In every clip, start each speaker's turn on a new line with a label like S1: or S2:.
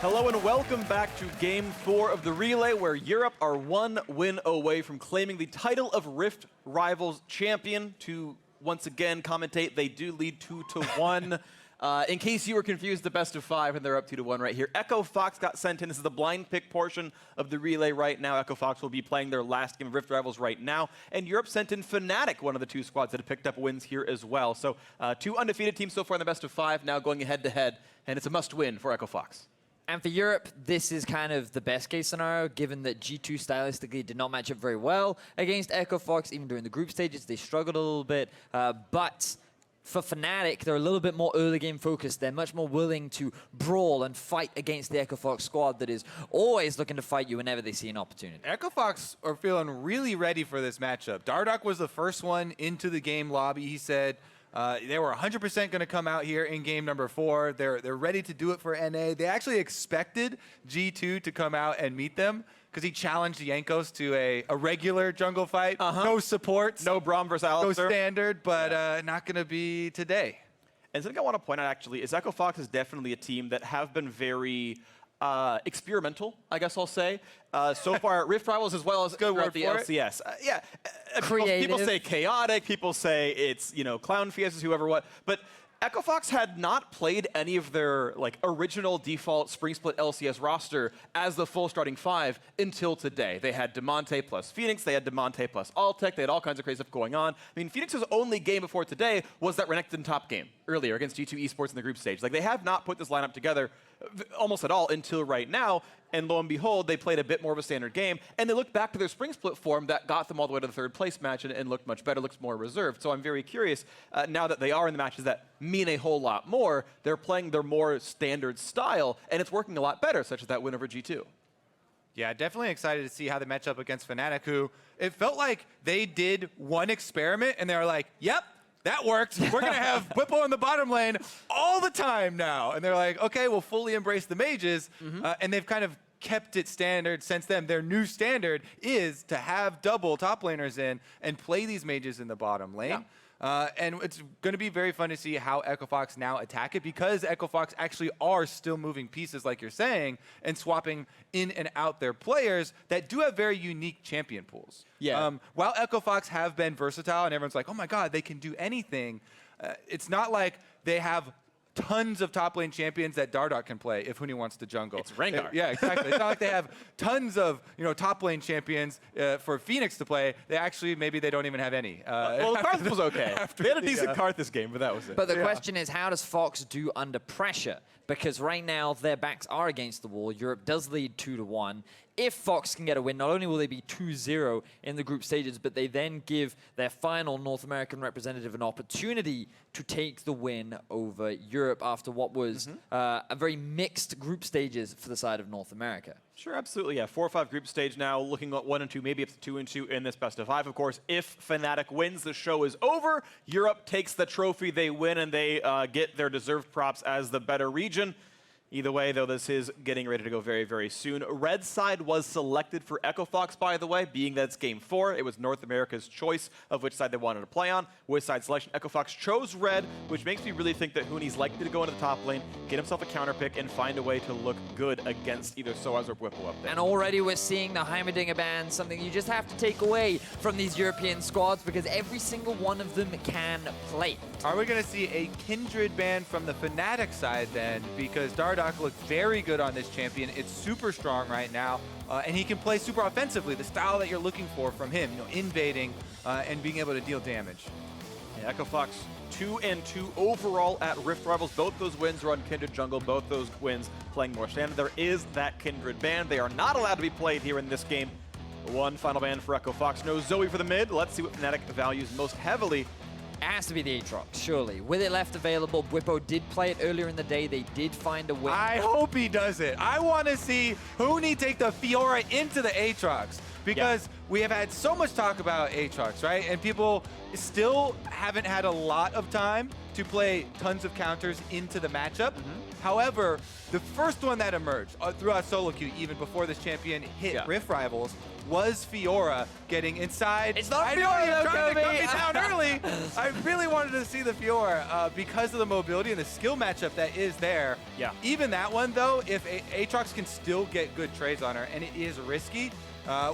S1: Hello and welcome back to Game 4 of the Relay, where Europe are 1 win away from claiming the title of Rift Rivals champion. To once again commentate, they do lead 2-1. In case you were confused, the best of 5, and they're up 2-1 right here. Echo Fox got sent in. This is the blind pick portion of the Relay right now. Echo Fox will be playing their last game of Rift Rivals right now. And Europe sent in Fnatic, one of the 2 squads that have picked up wins here as well. So 2 undefeated teams so far in the best of 5, now going head-to-head, and it's a must-win for Echo Fox.
S2: And for Europe, this is kind of the best case scenario, given that G2 stylistically did not match up very well against Echo Fox. Even during the group stages, they struggled a little bit. But for Fnatic, they're a little bit more early game focused. They're much more willing to brawl and fight against the Echo Fox squad that is always looking to fight you whenever they see an opportunity.
S3: Echo Fox are feeling really ready for this matchup. Dardoch was the first one into the game lobby. He said they were 100% going to come out here in game number 4. They're ready to do it for NA. They actually expected G2 to come out and meet them because he challenged Jankos to a regular jungle fight. No supports.
S1: No Braum versus Alex.
S3: No standard, but not going to be today.
S1: And something I want to point out, actually, is Echo Fox is definitely a team that have been very experimental, I guess I'll say. So far at Rift Rivals as well as throughout the LCS. People say chaotic, people say it's, you know, clown fiestas, whoever what. But Echo Fox had not played any of their original default Spring Split LCS roster as the full starting 5 until today. They had Demonte plus Fenix, they had Demonte plus Altec, they had all kinds of crazy stuff going on. I mean, Fenix's only game before today was that Renekton top game earlier against G2 Esports in the group stage. Like, they have not put this lineup together almost at all until right now, and lo and behold, they played a bit more of a standard game, and they looked back to their Spring Split form that got them all the way to the 3rd place match and looked much better, looks more reserved. So I'm very curious, now that they are in the matches that mean a whole lot more, they're playing their more standard style, and it's working a lot better, such as that win over G2.
S3: Yeah, definitely excited to see how they match up against Fnatic, who it felt like they did one experiment, and they were like, yep, that worked. We're going to have Bwipo in the bottom lane all the time now. And they're like, okay, we'll fully embrace the mages. And they've kind of kept it standard since then. Their new standard is to have double top laners in and play these mages in the bottom lane. And it's going to be very fun to see how Echo Fox now attack it, because Echo Fox actually are still moving pieces, like you're saying, and swapping in and out their players that do have very unique champion pools. While Echo Fox have been versatile and everyone's like, oh my god, they can do anything, it's not like they have tons of top lane champions that Dardoch can play if Huni wants to jungle.
S1: It's Rengar.
S3: Yeah, exactly. It's not like they have tons of top lane champions for Fenix to play. They actually, maybe they don't even have any.
S1: Well, Karthus was okay. They had a decent Karthus game, but that was it.
S2: But the question is, how does Fox do under pressure? Because right now, their backs are against the wall. Europe does lead 2-1. If Fox can get a win, not only will they be 2-0 in the group stages, but they then give their final North American representative an opportunity to take the win over Europe after what was a very mixed group stages for the side of North America.
S1: Sure, absolutely, yeah. 4 or 5 group stage now, looking at 1 and 2, maybe up to 2 and 2 in this best of 5. Of course, if Fnatic wins, the show is over. Europe takes the trophy, they win, and they get their deserved props as the better region. Either way, though, this is getting ready to go very, very soon. Red side was selected for Echo Fox, by the way, being that it's Game 4. It was North America's choice of which side they wanted to play on. With side selection, Echo Fox chose red, which makes me really think that Huni's likely to go into the top lane, get himself a counter pick, and find a way to look good against either sOAZ or Bwipo up there.
S2: And already we're seeing the Heimerdinger ban, something you just have to take away from these European squads, because every single one of them can play.
S3: Are we going to see a Kindred ban from the Fnatic side then? Because Dardoch looked very good on this champion. It's super strong right now, and he can play super offensively, the style that you're looking for from him, invading and being able to deal damage.
S1: Yeah, Echo Fox 2 and 2 overall at Rift Rivals. Both those wins are on Kindred jungle, both those wins playing more standard. There is that Kindred ban. They are not allowed to be played here in this game. One final ban for Echo Fox. No Zoe for the mid. Let's see what Fnatic values most heavily.
S2: It has to be the Aatrox, surely. With it left available, Bwipo did play it earlier in the day. They did find a win.
S3: I hope he does it. I want to see Huni take the Fiora into the Aatrox, because we have had so much talk about Aatrox, right? And people still haven't had a lot of time to play tons of counters into the matchup. However, the first one that emerged throughout solo queue, even before this champion hit Rift Rivals, was Fiora getting inside.
S2: It's not
S3: I know
S2: Fiora,
S3: you're
S2: though,
S3: trying to cut me
S2: Kobe.
S3: down early. I really wanted to see the Fiora because of the mobility and the skill matchup that is there.
S1: Yeah.
S3: Even that one, though, if Aatrox can still get good trades on her, and it is risky,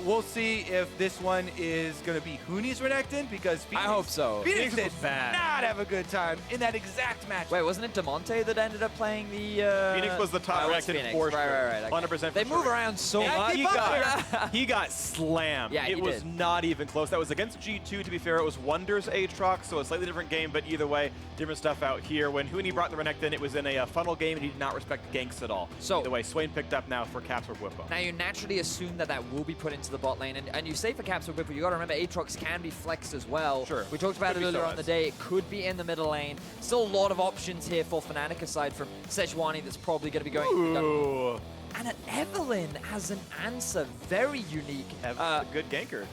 S3: we'll see if this one is going to be Huni's Renekton, because Phoenix,
S2: I hope so.
S3: Phoenix did
S1: was bad.
S3: not have a good time in that exact match.
S2: Wait, wasn't it DeMonte that ended up playing the...
S1: Phoenix was the top
S2: it was
S1: Renekton
S2: Phoenix.
S1: for sure.
S2: Right.
S1: 100%
S2: They
S1: for
S2: move
S1: sure.
S2: around so
S3: Yeah,
S2: much.
S1: He got slammed.
S2: Yeah, he
S1: it was
S2: did.
S1: not even close. That was against G2, to be fair. It was Wonder's Aatrox, so a slightly different game, but either way, different stuff out here. When Huni brought the Renekton, it was in a funnel game, and he did not respect ganks at all.
S2: So-
S1: either way, Swain picked up now for Caps or Bwipo.
S2: Now, you naturally assume that that will be put into the bot lane, and you say for Caps or Bwipo, you got to remember Aatrox can be flexed as well.
S1: Sure.
S2: We talked about
S1: Could
S2: it
S1: be
S2: earlier on
S1: sOAZ.
S2: the day. It could be in the middle lane. Still a lot of options here for Fnatic, aside from Sejuani that's probably going to be going...
S1: Ooh.
S2: And an Evelynn has an answer, very unique.
S1: A good ganker.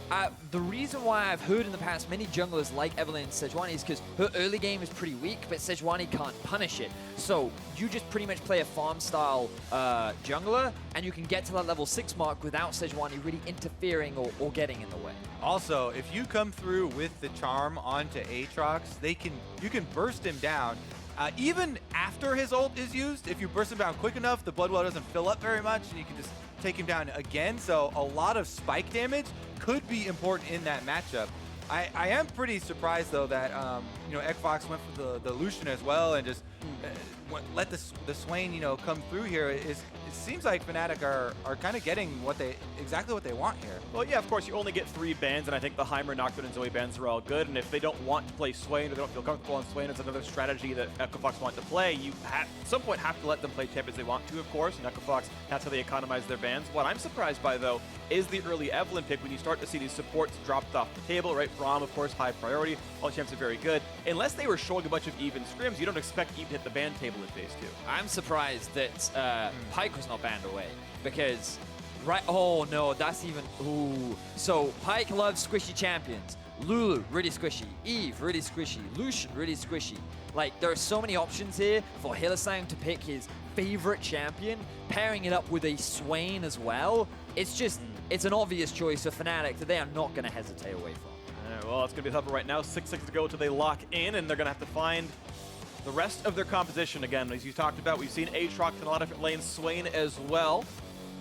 S2: The reason why I've heard in the past many junglers like Evelynn and Sejuani is because her early game is pretty weak, but Sejuani can't punish it. So you just pretty much play a farm-style jungler, and you can get to that level 6 mark without Sejuani really interfering or getting in the way.
S3: Also, if you come through with the charm onto Aatrox, you can burst him down. Even after his ult is used, if you burst him down quick enough, the blood well doesn't fill up very much, and you can just take him down again. So a lot of spike damage could be important in that matchup. I am pretty surprised, though, that Xbox went for the Lucian as well, and just let the Swain come through here. It seems like Fnatic are kind of getting exactly what they want here.
S1: Well, yeah, of course, you only get 3 bans, and I think the Heimer, Nocturne, and Zoe bans are all good. And if they don't want to play Swain, or they don't feel comfortable on Swain, it's another strategy that Echo Fox want to play. You at some point have to let them play champions they want to, of course, and Echo Fox, that's how they economize their bans. What I'm surprised by, though, is the early Evelynn pick when you start to see these supports dropped off the table, right? Braum, of course, high priority. All champs are very good. Unless they were showing a bunch of even scrims, you don't expect Eve to hit the ban table in phase 2.
S2: I'm surprised that Pyke was not banned away, because... Oh no, that's even... Ooh. So, Pyke loves squishy champions. Lulu, really squishy. Eve, really squishy. Lucian, really squishy. Like, there are so many options here for Hylissang to pick his favorite champion, pairing it up with a Swain as well. It's just, it's an obvious choice for Fnatic that they are not going to hesitate away from.
S1: All right, well, it's going to be tougher right now. 6-6 to go till they lock in, and they're going to have to find the rest of their composition again. As you talked about, we've seen Aatrox in a lot of different lanes, Swain as well.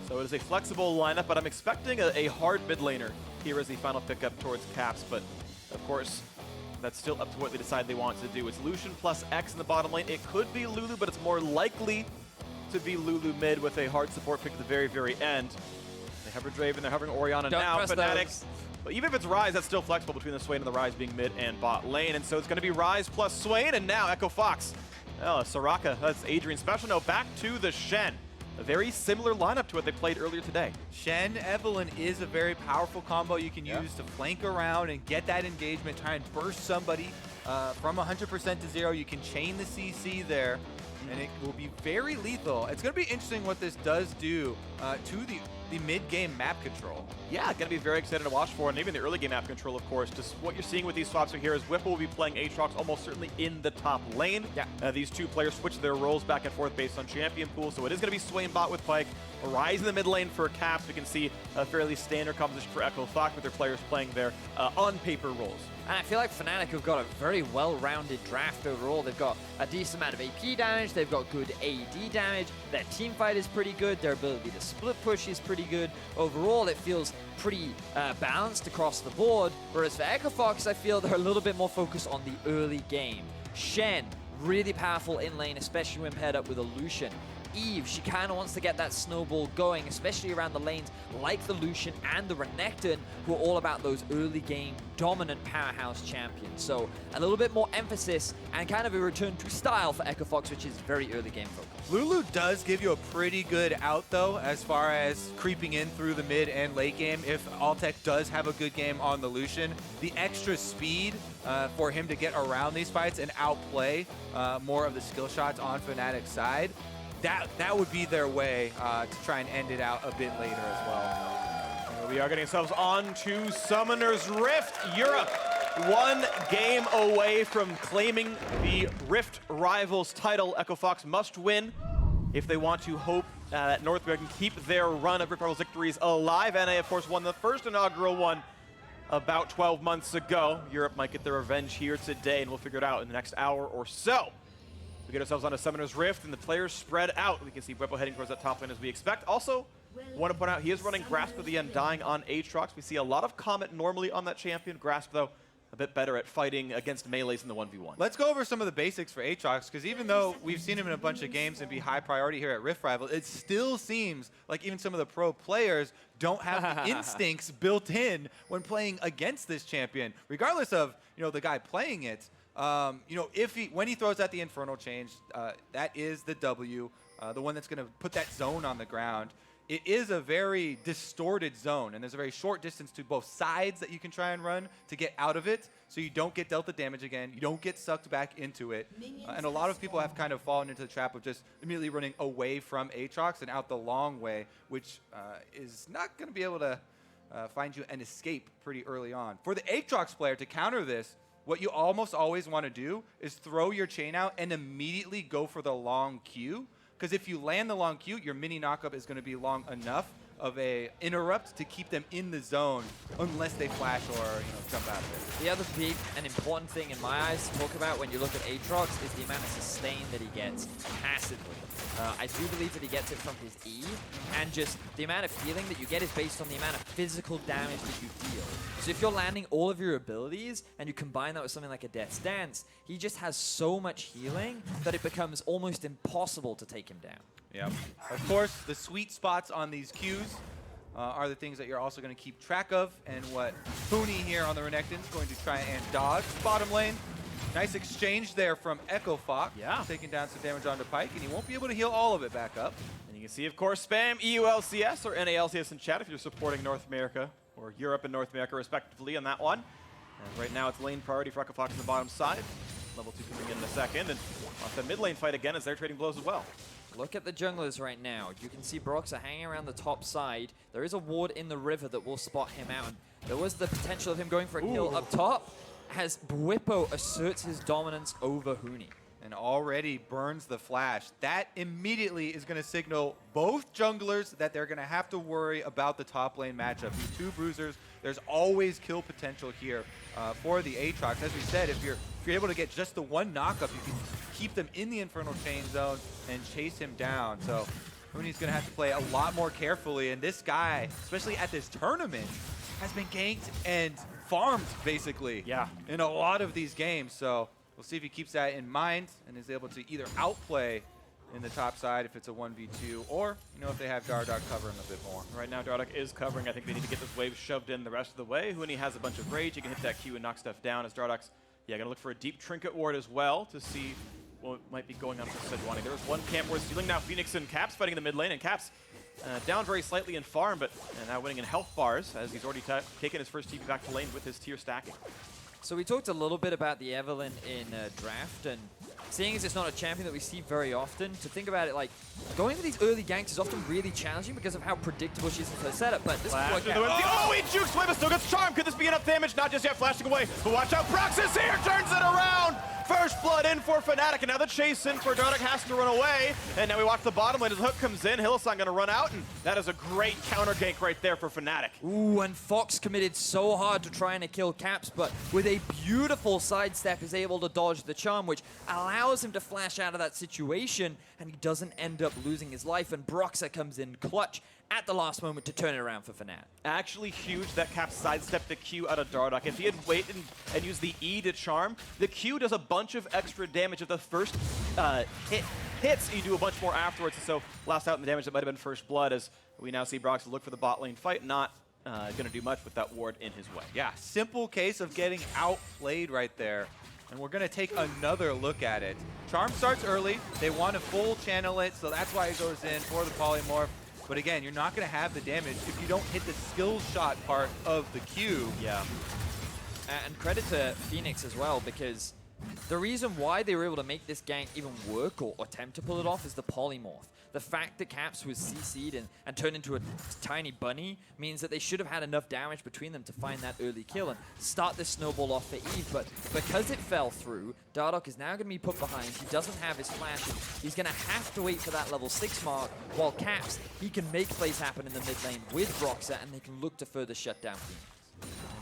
S1: So it is a flexible lineup, but I'm expecting a hard mid laner here as the final pickup towards Caps. But of course, that's still up to what they decide they want to do. It's Lucian plus X in the bottom lane. It could be Lulu, but it's more likely to be Lulu mid with a hard support pick at the very, very end. They hover Draven, they're hovering Orianna
S2: Don't
S1: now.
S2: press
S1: Fnatic.
S2: those.
S1: But even if it's Ryze, that's still flexible between the Swain and the Ryze being mid and bot lane. And so it's going to be Ryze plus Swain, and now Echo Fox. Oh, Soraka, that's Adrian special. No, back to the Shen. A very similar lineup to what they played earlier today.
S3: Shen Evelynn is a very powerful combo you can use to flank around and get that engagement, try and burst somebody from 100% to 0. You can chain the CC there, and it will be very lethal. It's going to be interesting what this does do to the mid-game map control.
S1: Yeah, going to be very excited to watch for, and even the early game map control, of course. Just what you're seeing with these swaps here is Bwipo will be playing Aatrox almost certainly in the top lane.
S2: Yeah.
S1: These two players switch their roles back and forth based on champion pool, so it is going to be Swain bot with Pyke. Ryze in the mid lane for Caps. We can see a fairly standard composition for Echo Fox with their players playing their on-paper roles.
S2: And I feel like Fnatic have got a very well-rounded draft overall. They've got a decent amount of AP damage. They've got good AD damage. Their team fight is pretty good. Their ability to split push is pretty good. Overall, it feels pretty balanced across the board. Whereas for Echo Fox, I feel they're a little bit more focused on the early game. Shen, really powerful in lane, especially when paired up with a Lucian. Eve, she kind of wants to get that snowball going, especially around the lanes like the Lucian and the Renekton, who are all about those early game dominant powerhouse champions. So a little bit more emphasis and kind of a return to style for Echo Fox, which is very early game focused.
S3: Lulu does give you a pretty good out, though, as far as creeping in through the mid and late game. If Altec does have a good game on the Lucian, the extra speed for him to get around these fights and outplay more of the skill shots on Fnatic's side, that would be their way to try and end it out a bit later as well.
S1: We are getting ourselves on to Summoner's Rift Europe. 1 game away from claiming the Rift Rivals title. Echo Fox must win if they want to hope that North America can keep their run of Rift Rivals victories alive. NA, of course, won the first inaugural one about 12 months ago. Europe might get their revenge here today, and we'll figure it out in the next hour or so. We get ourselves on a Summoner's Rift, and the players spread out. We can see Bwipo heading towards that top lane as we expect. Also, want to point out, he is running Grasp of the Undying on Aatrox. We see a lot of Comet normally on that champion. Grasp, though, a bit better at fighting against melees in the 1v1.
S3: Let's go over some of the basics for Aatrox, because even though we've seen him in a bunch of games and be high priority here at Rift Rival, it still seems like even some of the pro players don't have the instincts built in when playing against this champion, regardless of the guy playing it. When he throws out the Infernal Change, that is the W, the one that's going to put that zone on the ground. It is a very distorted zone, and there's a very short distance to both sides that you can try and run to get out of it, so you don't get dealt the damage again, you don't get sucked back into it. And a lot of people have kind of fallen into the trap of just immediately running away from Aatrox and out the long way, which is not going to be able to find you an escape pretty early on. For the Aatrox player to counter this, what you almost always want to do is throw your chain out and immediately go for the long Q. Because if you land the long Q, your mini knockup is going to be long enough of a interrupt to keep them in the zone unless they flash or jump out of it.
S2: The other big and important thing in my eyes to talk about when you look at Aatrox is the amount of sustain that he gets passively. I do believe that he gets it from his E, and just the amount of healing that you get is based on the amount of physical damage that you deal. So if you're landing all of your abilities and you combine that with something like a Death's Dance, he just has so much healing that it becomes almost impossible to take him down.
S3: Yep. Of course, the sweet spots on these Qs are the things that you're also going to keep track of, and what Huni here on the Renekton is going to try and dodge. Bottom lane, nice exchange there from Echo Fox, taking down some damage onto Pyke, and he won't be able to heal all of it back up.
S1: And you can see, of course, spam EULCS or NALCS in chat if you're supporting North America or Europe and North America respectively on that one. And right now it's lane priority for Echo Fox on the bottom side. Level 2 coming in a second, and off the mid lane fight again as they're trading blows as well.
S2: Look at the junglers right now. You can see Broxah hanging around the top side. There is a ward in the river that will spot him out. There was the potential of him going for a kill up top as Bwipo asserts his dominance over Huni.
S3: And already burns the flash. That immediately is going to signal both junglers that they're going to have to worry about the top lane matchup. These two bruisers, there's always kill potential here for the Aatrox. As we said, if you're able to get just the one knockup, you can keep them in the Infernal Chain zone and chase him down. So Huni's going to have to play a lot more carefully. And this guy, especially at this tournament, has been ganked and farmed, basically, in a lot of these games. So we'll see if he keeps that in mind and is able to either outplay in the top side if it's a 1v2, or if they have Dardoch covering a bit more.
S1: Right now, Dardoch is covering. I think they need to get this wave shoved in the rest of the way. Huni has a bunch of rage. He can hit that Q and knock stuff down as Dardoch's, going to look for a deep trinket ward as well to see what might be going on for Sejuani. There was one camp where stealing now Fenix and Caps fighting in the mid lane, and Caps down very slightly in farm, but now winning in health bars as he's already taken his first TP back to lane with his tier stacking.
S2: So we talked a little bit about the Evelynn in draft, and seeing as it's not a champion that we see very often, to think about it, like, going for these early ganks is often really challenging because of how predictable she is in her setup, but this is what
S1: he jukes away, but still gets charmed. Could this be enough damage? Not just yet, flashing away, but watch out, Broxah here, turns it around! First blood in for Fnatic, and now the chase in for Dardoch has to run away, and now we watch the bottom lane as the hook comes in. Hylissang going to run out, and that is a great counter gank right there for Fnatic.
S2: Ooh, and Fox committed so hard to trying to kill Caps, but with a beautiful sidestep is able to dodge the charm, which allows him to flash out of that situation, and he doesn't end up losing his life, and Broxah comes in clutch at the last moment to turn it around for Fnatic.
S1: Actually huge that Cap sidestepped the Q out of Dardoch. If he had waited and used the E to charm, the Q does a bunch of extra damage at the first hits, you do a bunch more afterwards. So last out in the damage, that might have been first blood, as we now see Broxah look for the bot lane fight, not going to do much with that ward in his way.
S3: Yeah, simple case of getting outplayed right there. And we're going to take another look at it. Charm starts early. They want to full channel it, so that's why it goes in for the polymorph. But again, you're not going to have the damage if you don't hit the skill shot part of the Q.
S2: Yeah. And credit to Fenix as well, because The reason why they were able to make this gank even work or attempt to pull it off is the polymorph. The fact that Caps was CC'd and turned into a tiny bunny means that they should have had enough damage between them to find that early kill and start this snowball off for Eve. But because it fell through, Dardoch is now going to be put behind. He doesn't have his flash. He's going to have to wait for that level 6 mark, while Caps, he can make plays happen in the mid lane with Broxah, and they can look to further shut down Fenix.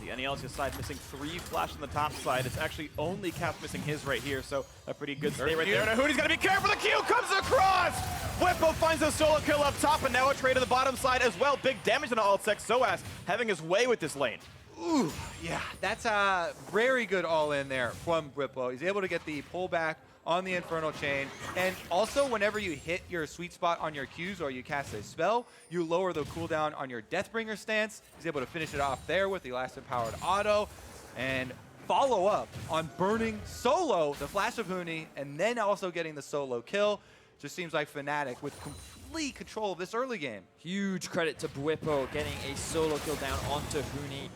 S1: The NEL's side missing 3 flash on the top side. It's actually only Cap missing his right here, so a pretty good stay right there. Now Huni's got to be careful. The Q comes across. Bwipo finds a solo kill up top, and now a trade on the bottom side as well. Big damage on Altec. sOAZ having his way with this lane.
S3: Ooh, yeah, that's a very good all-in there from Bwipo. He's able to get the pullback on the Infernal Chain, and also whenever you hit your sweet spot on your Qs or you cast a spell, you lower the cooldown on your Deathbringer stance. He's able to finish it off there with the last empowered auto, and follow up on burning solo the flash of Huni, and then also getting the solo kill. Just seems like Fnatic with complete control of this early game.
S2: Huge credit to Bwipo getting a solo kill down onto Huni.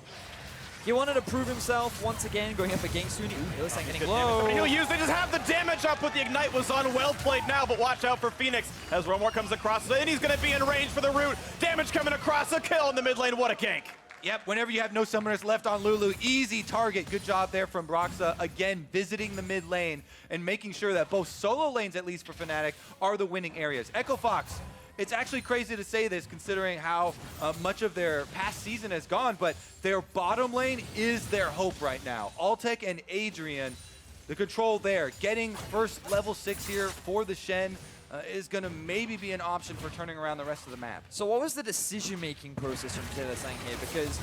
S2: He wanted to prove himself once again, going up against Huni. Ooh, Hylissang getting low.
S1: He'll use, they just have the damage up, but the Ignite was on. Well played now, but watch out for Fenix as Romor comes across, and he's going to be in range for the root. Damage coming across, a kill in the mid lane. What a gank.
S3: Yep, whenever you have no summoners left on Lulu, easy target. Good job there from Broxah. Again, visiting the mid lane and making sure that both solo lanes, at least for Fnatic, are the winning areas. Echo Fox, it's actually crazy to say this considering how much of their past season has gone, but their bottom lane is their hope right now. Altec and Adrian, the control there. Getting first level 6 here for the Shen is going to maybe be an option for turning around the rest of the map.
S2: So what was the decision-making process from Hylissang here? Because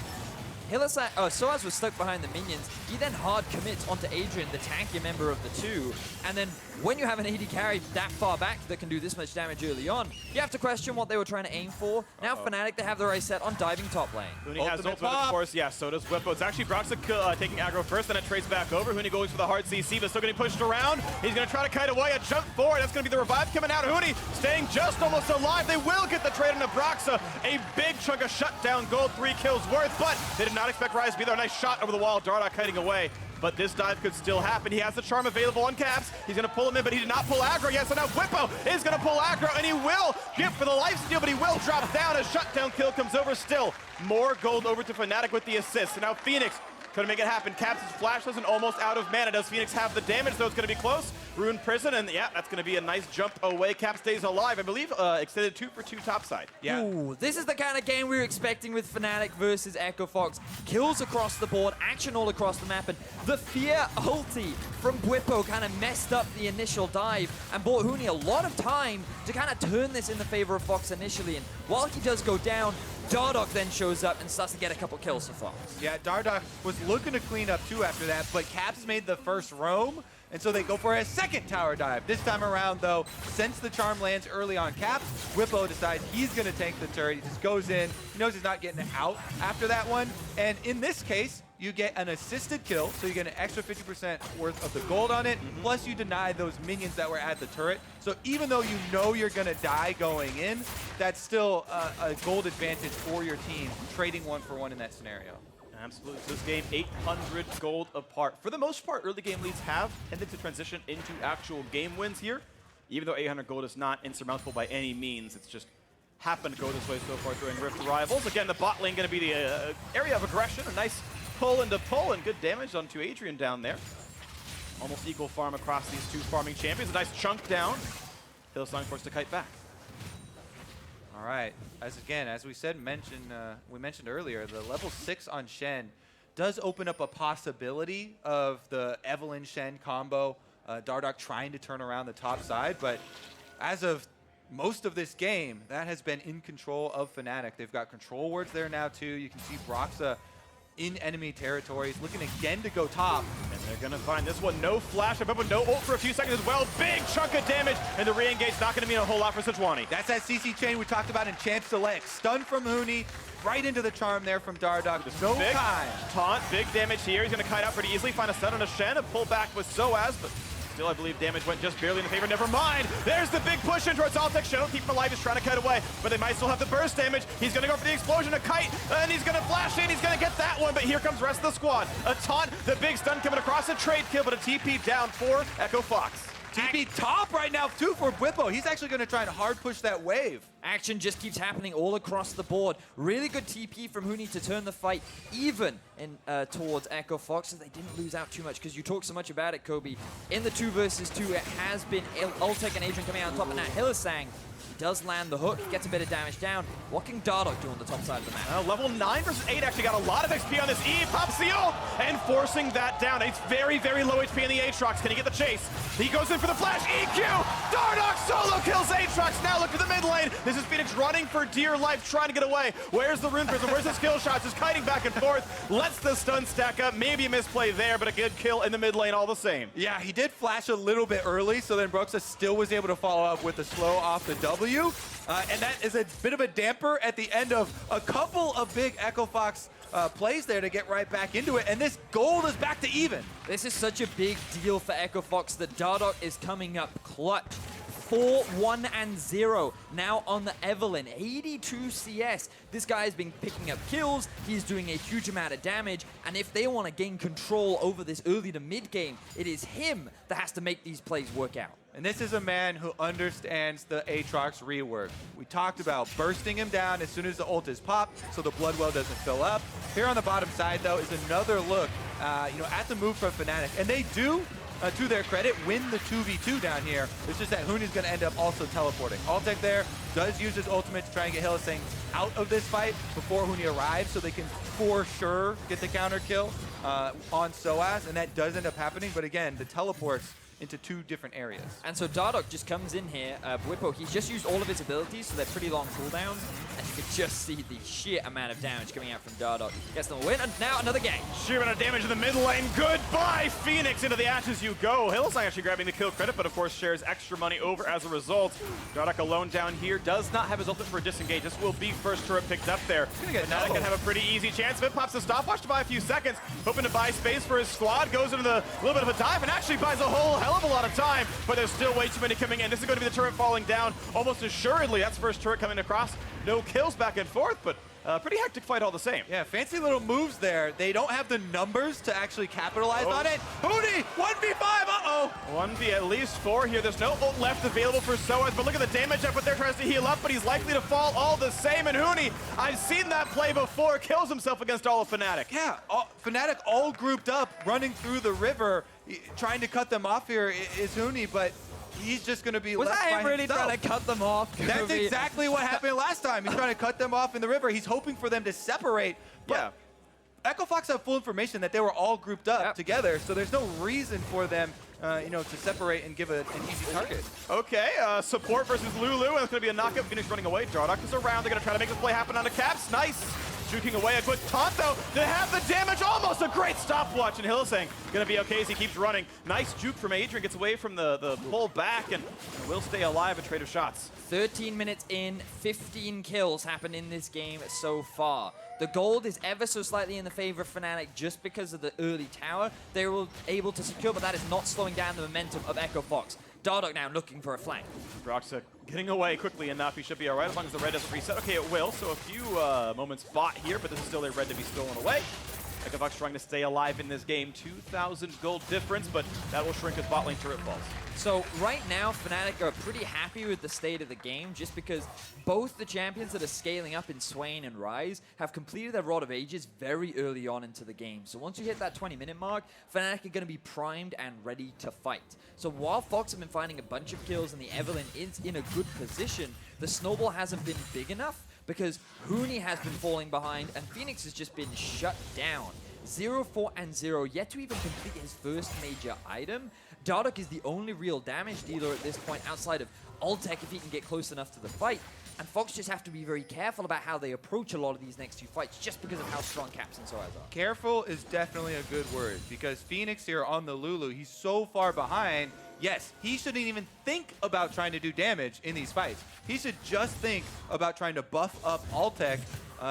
S2: sOAZ was stuck behind the minions. He then hard commits onto Adrian, the tankier member of the two. And then when you have an AD carry that far back that can do this much damage early on, you have to question what they were trying to aim for. Now Fnatic, they have the right set on diving top lane.
S1: Huni has ultimate, of course. Yeah, so does Bwipo. It's actually Broxah taking aggro first, then it trades back over. Huni goes for the hard CC, but still getting pushed around. He's going to try to kite away, a jump forward. That's going to be the revive coming out. Huni staying just almost alive. They will get the trade into Broxah. A big chunk of shutdown gold, 3 kills worth, but they did not expect Ryze to be there. Nice shot over the wall. Dardoch kiting away. But this dive could still happen. He has the charm available on Caps. He's going to pull him in, but he did not pull aggro yet. So now Bwipo is going to pull aggro, and he will get for the lifesteal, but he will drop down. A shutdown kill comes over still. More gold over to Fnatic with the assist. And now Fenix trying to make it happen. Caps is flashless and almost out of mana. Does Fenix have the damage, though? It's going to be close. Ruined Prison, and yeah, that's going to be a nice jump away. Cap stays alive. I believe extended 2 for 2 topside.
S3: Yeah.
S2: Ooh, this is the kind of game we were expecting with Fnatic versus Echo Fox. Kills across the board, action all across the map, and the Fear ulti from Bwipo kind of messed up the initial dive and bought Huni a lot of time to kind of turn this in the favor of Fox initially. And while he does go down, Dardoch then shows up and starts to get a couple kills for Fox.
S3: Yeah, Dardoch was looking to clean up too after that, but Caps made the first roam, and so they go for a second tower dive. This time around, though, since the charm lands early on Caps, Bwipo decides he's going to tank the turret. He just goes in. He knows he's not getting out after that one, and in this case, you get an assisted kill, so you get an extra 50% worth of the gold on it, plus you deny those minions that were at the turret. So even though you know you're going to die going in, that's still a gold advantage for your team, trading 1 for 1 in that scenario.
S1: Absolutely. So this game, 800 gold apart. For the most part, early game leads have tended to transition into actual game wins here. Even though 800 gold is not insurmountable by any means, it's just happened to go this way so far during Rift Rivals. Again, the bot lane going to be the area of aggression. A nice pull into pull and good damage onto Adrian down there. Almost equal farm across these two farming champions. A nice chunk down. Hylissang forced to kite back.
S3: All right, as we mentioned earlier, the level 6 on Shen does open up a possibility of the Evelynn Shen combo. Dardoch trying to turn around the top side, but as of most of this game, that has been in control of Fnatic. They've got control wards there now too. You can see Broxah in enemy territories, looking again to go top.
S1: And they're gonna find this one. No flash, but no ult for a few seconds as well. Big chunk of damage, and the re-engage not gonna mean a whole lot for Sejuani.
S3: That's that CC chain we talked about in Champ Select. Stun from Huni, right into the charm there from Dardoch. No
S1: big
S3: time.
S1: Taunt, big damage here. He's gonna kite out pretty easily, find a stun on a Shen, a pull back with sOAZ, but Still, I believe damage went just barely in the favor. Never mind. There's the big push in towards Altec. Shadow keep him alive. He's trying to cut away, but they might still have the burst damage. He's going to go for the explosion, a kite, and he's going to flash in. He's going to get that one, but here comes the rest of the squad. A taunt, the big stun coming across, a trade kill, but a TP down for Echo Fox.
S3: TP top right now, too, for Bwipo. He's actually going to try and hard push that wave.
S2: Action just keeps happening all across the board. Really good TP from Huni to turn the fight even in, towards Echo Fox, so they didn't lose out too much, because you talk so much about it, Kobe. In the 2 versus 2, it has been Altec and Adrian coming out on top, and now Hylissang does land the hook, gets a bit of damage down. What can Dardoch do on the top side of the map?
S1: Level 9 versus 8 actually got a lot of XP on this E, pops the ult, and forcing that down. It's very, very low HP in the Aatrox. Can he get the chase? He goes in for the flash, EQ! Dardoch solo kills Aatrox, now look to the mid lane. This is Fenix running for dear life, trying to get away. Where's the Rune Prism? Where's the skill shots? Just kiting back and forth, lets the stun stack up. Maybe a misplay there, but a good kill in the mid lane all the same.
S3: Yeah, he did flash a little bit early, so then Broxah still was able to follow up with the slow off the W. And that is a bit of a damper at the end of a couple of big Echo Fox plays there to get right back into it. And this gold is back to even.
S2: This is such a big deal for Echo Fox that Dardoch is coming up clutch. 4-1-0 now on the Evelynn. 82 CS. This guy has been picking up kills. He's doing a huge amount of damage. And if they want to gain control over this early to mid game, it is him that has to make these plays work out.
S3: And this is a man who understands the Aatrox rework. We talked about bursting him down as soon as the ult is popped so the blood well doesn't fill up. Here on the bottom side, though, is another look at the move from Fnatic. And they do, to their credit, win the 2v2 down here. It's just that Huni's going to end up also teleporting. Altec there does use his ultimate to try and get Hylissang out of this fight before Huni arrives so they can for sure get the counter kill on sOAZ. And that does end up happening. But again, the teleports into 2 different areas.
S2: And so Dardoch just comes in here. Bwipo, he's just used all of his abilities, so they're pretty long cooldowns. And you can just see the sheer amount of damage coming out from Dardoch. Gets them a win, and now another game.
S1: Sheer amount of damage in the mid lane. Goodbye, Fenix. Into the ashes you go. Hylissang actually grabbing the kill credit, but of course shares extra money over as a result. Dardoch alone down here does not have his ultimate for a disengage. This will be first turret picked up there. Fnatic can have a pretty easy chance. Vip pops a stopwatch to buy a few seconds, hoping to buy space for his squad. Goes into the little bit of a dive and actually buys a whole hell of a lot of time, but there's still way too many coming in. This is going to be the turret falling down almost assuredly. That's first turret coming across. No kills back and forth, but pretty hectic fight all the same.
S3: Yeah, fancy little moves there. They don't have the numbers to actually capitalize on it. Huni, 1v5, uh-oh.
S1: 1v at least 4 here. There's no ult left available for sOAZ, but look at the damage up there. Tries to heal up, but he's likely to fall all the same. And Huni, I've seen that play before, kills himself against all of Fnatic.
S3: Yeah, Fnatic all grouped up, running through the river. Trying to cut them off here is Huni, but he's just going to be left by himself.
S2: Was that him really trying to cut them off?
S3: That's exactly what happened last time. He's trying to cut them off in the river. He's hoping for them to separate. But yeah. Echo Fox have full information that they were all grouped up together, so there's no reason for them to separate and give an easy target.
S1: Okay, support versus Lulu, and it's going to be a knockup. Fenix running away. Dardoch is around. They're going to try to make this play happen on the Caps. Nice. Juking away a good taunt, though, to have the damage. Almost a great stopwatch, and Hylissang going to be okay as he keeps running. Nice juke from Adrian. Gets away from the pull back and will stay alive and trade of shots.
S2: 13 minutes in, 15 kills happened in this game so far. The gold is ever so slightly in the favor of Fnatic just because of the early tower they were able to secure, but that is not slowing down the momentum of Echo Fox. Dardoch now looking for a flank.
S1: Broxah getting away quickly enough. He should be all right as long as the red doesn't reset. Okay, it will. So a few moments bought here, but this is still a red to be stolen away. Echo Fox trying to stay alive in this game. 2,000 gold difference, but that will shrink as bot lane turret falls.
S2: So right now, Fnatic are pretty happy with the state of the game just because both the champions that are scaling up in Swain and Ryze have completed their Rod of Ages very early on into the game. So once you hit that 20-minute mark, Fnatic are going to be primed and ready to fight. So while Fox have been finding a bunch of kills and the Evelynn is in a good position, the snowball hasn't been big enough because Huni has been falling behind and Fenix has just been shut down. 0-4-0, yet to even complete his first major item. Dardoch is the only real damage dealer at this point outside of Altec if he can get close enough to the fight. And Fox just have to be very careful about how they approach a lot of these next few fights just because of how strong Caps and sOAZ are.
S3: Careful is definitely a good word because Fenix here on the Lulu, he's so far behind. Yes, he shouldn't even think about trying to do damage in these fights. He should just think about trying to buff up Altec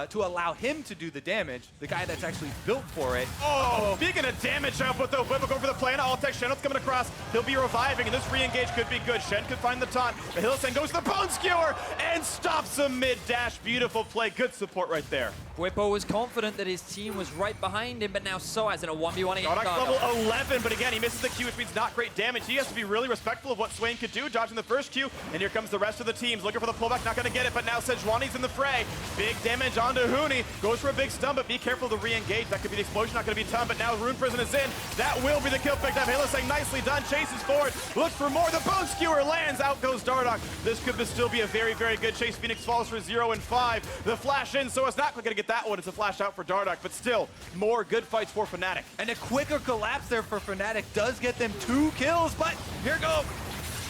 S3: to allow him to do the damage, the guy that's actually built for it.
S1: Oh, speaking of damage output though, Bwipo going for the play on Altec. Shen's coming across. He'll be reviving, and this re-engage could be good. Shen could find the taunt. The Hylissang goes to the Bone Skewer and stops him mid-dash. Beautiful play. Good support right there.
S2: Bwipo was confident that his team was right behind him, but now sOAZ in a 1v1 against
S1: Dardoch
S2: Dardoch.
S1: level 11, but again, he misses the Q, which means not great damage. He has to be really respectful of what Swain could do, dodging the first Q, and here comes the rest of the teams. Looking for the pullback, not going to get it, but now Sejuani's in the fray. Big damage onto Huni. Goes for a big stun, but be careful to re-engage. That could be the explosion, not going to be ton, but now Rune Prison is in. That will be the kill picked up. Hylissang nicely done, chases forward, looks for more. The Bone Skewer lands, out goes Dardoch. This could still be a very, very good chase. Phoenix falls for 0 and 5. The flash in, so it's not going to get that one. It's a flash out for Dardoch, but still, more good fights for Fnatic.
S3: And a quicker collapse there for Fnatic does get them 2 kills, but here goes.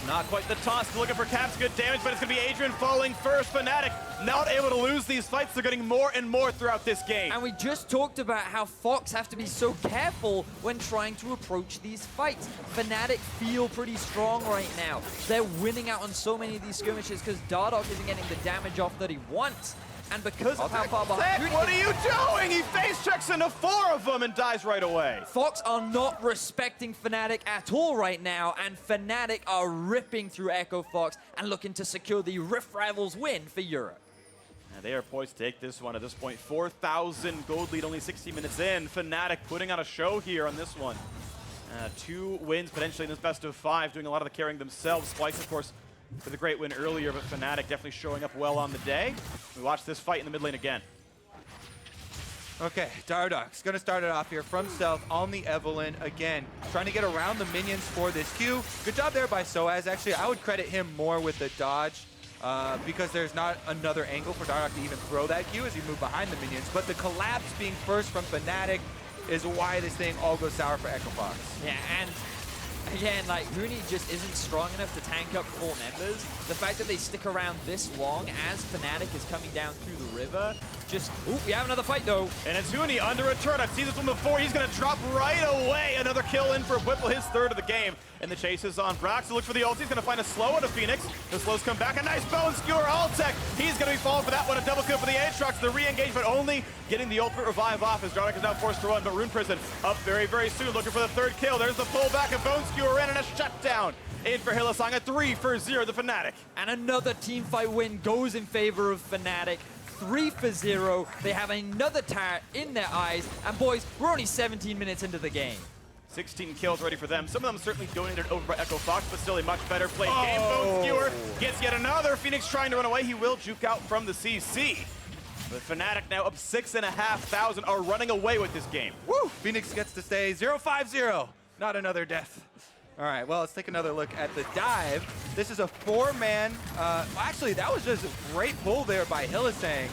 S1: Not quite the toss. Looking for Caps, good damage, but it's going to be Adrian falling first. Fnatic not able to lose these fights. They're getting more and more throughout this game.
S2: And we just talked about how Fox have to be so careful when trying to approach these fights. Fnatic feel pretty strong right now. They're winning out on so many of these skirmishes because Dardoch isn't getting the damage off that he wants. And because of how far behind...
S1: What are you doing? He face checks into 4 of them and dies right away.
S2: Fox are not respecting Fnatic at all right now, and Fnatic are ripping through Echo Fox and looking to secure the Rift Rivals win for Europe.
S1: And they are poised to take this one at this point. 4,000 gold lead, only 60 minutes in. Fnatic putting on a show here on this one. 2 wins potentially in this best of 5, doing a lot of the carrying themselves. Splice, of course, with a great win earlier, but Fnatic definitely showing up well on the day. We watch this fight in the mid lane again.
S3: Okay, Dardoch's gonna start it off here from stealth on the Evelynn. Again, trying to get around the minions for this Q. Good job there by sOAZ. Actually, I would credit him more with the dodge because there's not another angle for Dardoch to even throw that Q as you move behind the minions. But the collapse being first from Fnatic is why this thing all goes sour for Echo Fox.
S2: Yeah, and again, like, Huni just isn't strong enough to tank up 4 members. The fact that they stick around this long as Fnatic is coming down through the river, just... Ooh, we have another fight, though.
S1: And it's Huni under a turn. I've seen this one before. He's going to drop right away. Another kill in for Bwipo, his 3rd of the game. And the chase is on Broxah. Looks for the ult. He's going to find a slow on a Fenix. The slows come back. A nice Bone Skewer. Altec. He's going to be falling for that one. A double kill for the Aatrox. The re-engage, but only getting the ultimate revive off as Dardoch is now forced to run. But Rune Prison up very, very soon. Looking for the 3rd kill. There's the pullback of Bone Skewer in and a shutdown. In for Hylissang, a 3-0 the Fnatic.
S2: And another team fight win goes in favor of Fnatic. 3-0. They have another tear in their eyes. And boys, we're only 17 minutes into the game.
S1: 16 kills ready for them. Some of them certainly donated over by Echo Fox, but still a much better played game. Bone Skewer gets yet another. Phoenix trying to run away. He will juke out from the CC. But Fnatic now up 6,500 are running away with this game.
S3: Woo! Phoenix gets to stay 0-5-0. Not another death. All right, well, let's take another look at the dive. This is a 4-man. Actually, that was just a great pull there by Hylissang.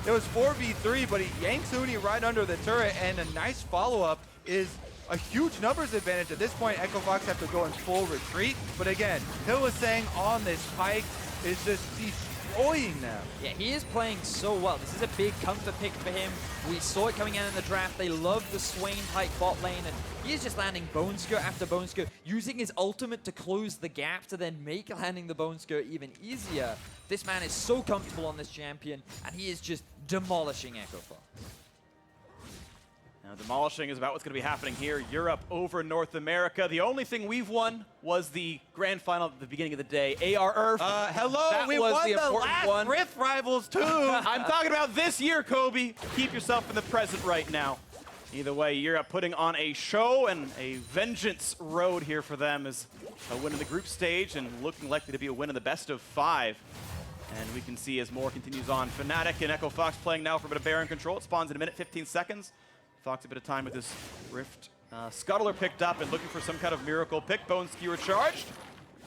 S3: It was 4v3, but he yanks Huni right under the turret, and a nice follow-up is a huge numbers advantage. At this point, Echo Fox have to go in full retreat. But again, Hylissang on this Pyke is just destroying them.
S2: Yeah, he is playing so well. This is a big comfort pick for him. We saw it coming in the draft. They love the Swain Pyke bot lane, and he is just landing Bone Skewer after Bone Skewer, using his ultimate to close the gap to then make landing the Bone Skewer even easier. This man is so comfortable on this champion, and he is just demolishing Echo Fox.
S1: Now, demolishing is about what's going to be happening here. Europe over North America. The only thing we've won was the grand final at the beginning of the day. AR Earth.
S3: Hello,
S1: that
S3: we
S1: was
S3: won
S1: the
S3: the
S1: important
S3: last
S1: one.
S3: Rift Rivals too.
S1: I'm talking about this year, Kobe. Keep yourself in the present right now. Either way, Europe putting on a show and a vengeance road here for them is a win in the group stage and looking likely to be a win in the best of 5. And we can see as more continues on. Fnatic and Echo Fox playing now for a bit of Baron control. It spawns in a minute, 15 seconds. Fox a bit of time with this Rift. Scuttler picked up and looking for some kind of miracle pick. Bone Skewer charged.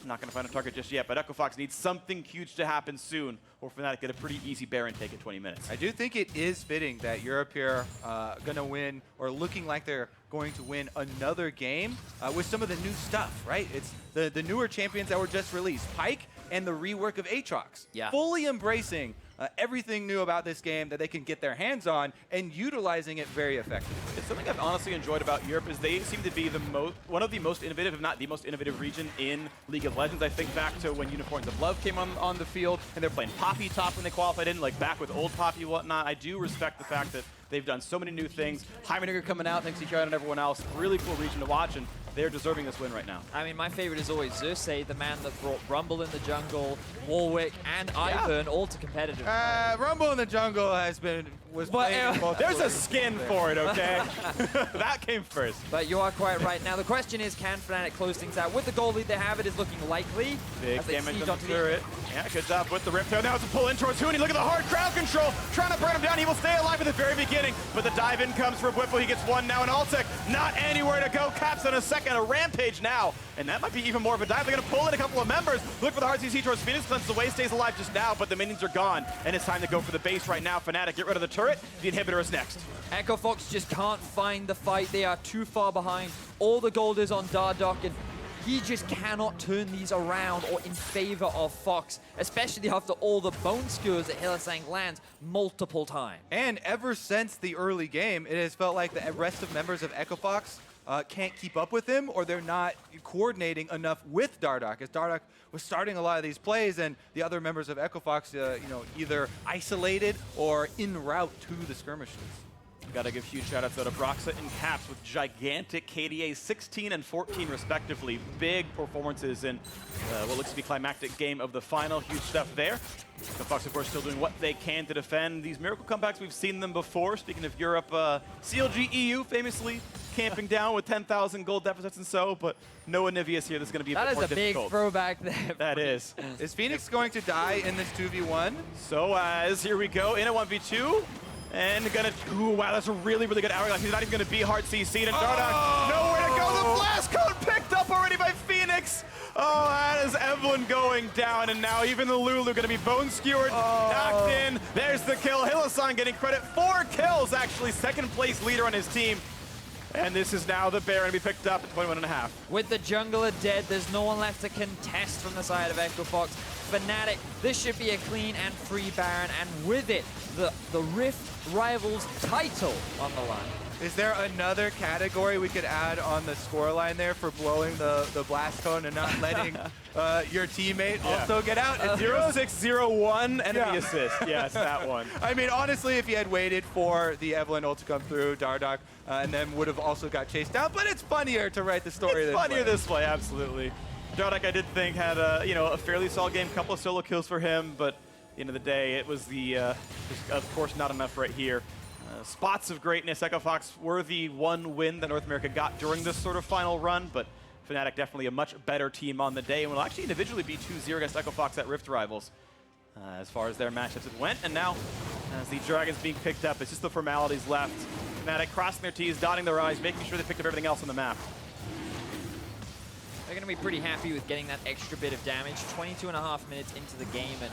S1: Not going to find a target just yet, but Echo Fox needs something huge to happen soon, or Fnatic get a pretty easy Baron take at 20 minutes.
S3: I do think it is fitting that Europe here going to win, or looking like they're going to win another game with some of the new stuff, right? It's the newer champions that were just released. Pyke and the rework of Aatrox.
S2: Yeah.
S3: Fully embracing everything new about this game that they can get their hands on and utilizing it very effectively.
S1: It's something I've honestly enjoyed about Europe is they seem to be one of the most innovative, if not the most innovative region in League of Legends. I think back to when Unicorns of Love came on the field and they're playing Poppy top when they qualified in, like back with old Poppy and whatnot. I do respect the fact that they've done so many new things. Heimerdinger coming out, thanks to Kieran and everyone else. Really cool region to watch, and they're deserving this win right now.
S2: I mean, my favorite is always Xerxes, the man that brought Rumble in the jungle, Warwick, and Ivern all to competitive.
S3: Rumble in the jungle was played.
S1: There's a skin for it, okay? That came first.
S2: But you are quite right. Now, the question is, can Fnatic close things out? With the goal lead they have, it is looking likely.
S1: Big damage on the turret. Yeah, good job with the Rift. Now it's a pull in towards Huni. Look at the hard crowd control. Trying to burn him down. He will stay alive at the very beginning. But the dive in comes for Bwipo. He gets one now. And Altec, not anywhere to go. Caps in a second. A rampage now. And that might be even more of a dive. They're going to pull in a couple of members. Look for the hard CC towards Phoenix. Cleanses away. Stays alive just now. But the minions are gone. And it's time to go for the base right now. Fnatic, get rid of the turret. The inhibitor is next.
S2: Echo Fox just can't find the fight. They are too far behind. All the gold is on Dardoch, and he just cannot turn these around or in favor of Fox, especially after all the bone skewers that Hylissang lands multiple times.
S3: And ever since the early game, it has felt like the rest of members of Echo Fox can't keep up with him, or they're not coordinating enough with Dardoch, as Dardoch was starting a lot of these plays, and the other members of Echo Fox, either isolated or en route to the skirmishes.
S1: Gotta give huge shout-outs to Broxah and Caps with gigantic KDAs, 16 and 14 respectively. Big performances in what looks to be climactic game of the final. Huge stuff there. The Fox, of course, still doing what they can to defend. These miracle comebacks, we've seen them before. Speaking of Europe, CLG EU famously camping down with 10,000 gold deficits and so, but no Anivius here. This is going to be a bit more difficult.
S2: Big throwback there.
S1: That is.
S3: Is Phoenix going to die in this 2v1?
S1: sOAZ, here we go, in a 1v2. And gonna, ooh, wow, that's a really, really good hourglass. He's not even gonna be hard CC'd, and Dardoch, nowhere to go. The blast code picked up already by Phoenix. Oh, that is Evelynn going down, and now even the Lulu gonna be bone skewered, knocked in. There's the kill. Hylissang getting credit. 4 kills, actually, second place leader on his team. And this is now the Baron to be picked up at 21.5.
S2: With the jungler dead, there's no one left to contest from the side of Echo Fox. Fnatic, this should be a clean and free Baron, and with it, the Rift Rivals title on the line.
S3: Is there another category we could add on the scoreline there for blowing the blast cone and not letting your teammate also get out?
S1: 0-6-0-1 and the assist. Yes, that one.
S3: I mean, honestly, if you had waited for the Evelynn ult to come through, Dardoch, and then would have also got chased down, but it's funnier to write the story this way.
S1: It's funnier this way, absolutely. Dardoch, I did think, had a fairly solid game, couple of solo kills for him, but at the end of the day, it was just, of course, not enough right here. Spots of greatness. Echo Fox were the one win that North America got during this sort of final run, but Fnatic definitely a much better team on the day, and will actually individually be 2-0 against Echo Fox at Rift Rivals as far as their matchups it went. And now, as the Dragon's being picked up, it's just the formalities left. Fnatic crossing their T's, dotting their I's, making sure they picked up everything else on the map.
S2: They're going to be pretty happy with getting that extra bit of damage. 22.5 minutes into the game, and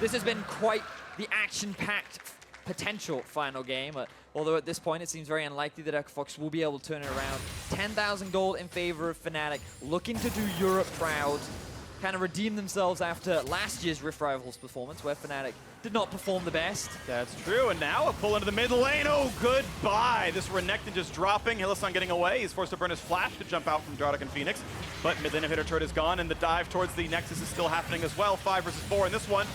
S2: this has been quite the action-packed potential final game, although at this point it seems very unlikely that Echo Fox will be able to turn it around. 10,000 gold in favor of Fnatic, looking to do Europe proud, kind of redeem themselves after last year's Rift Rivals performance, where Fnatic did not perform the best.
S1: That's true, and now a pull into the mid lane. Oh, goodbye. This Renekton just dropping. Hylissang getting away. He's forced to burn his flash to jump out from Dardoch and Phoenix, but mid lane inhibitor turret is gone, and the dive towards the Nexus is still happening as well. 5 versus 4 in this one.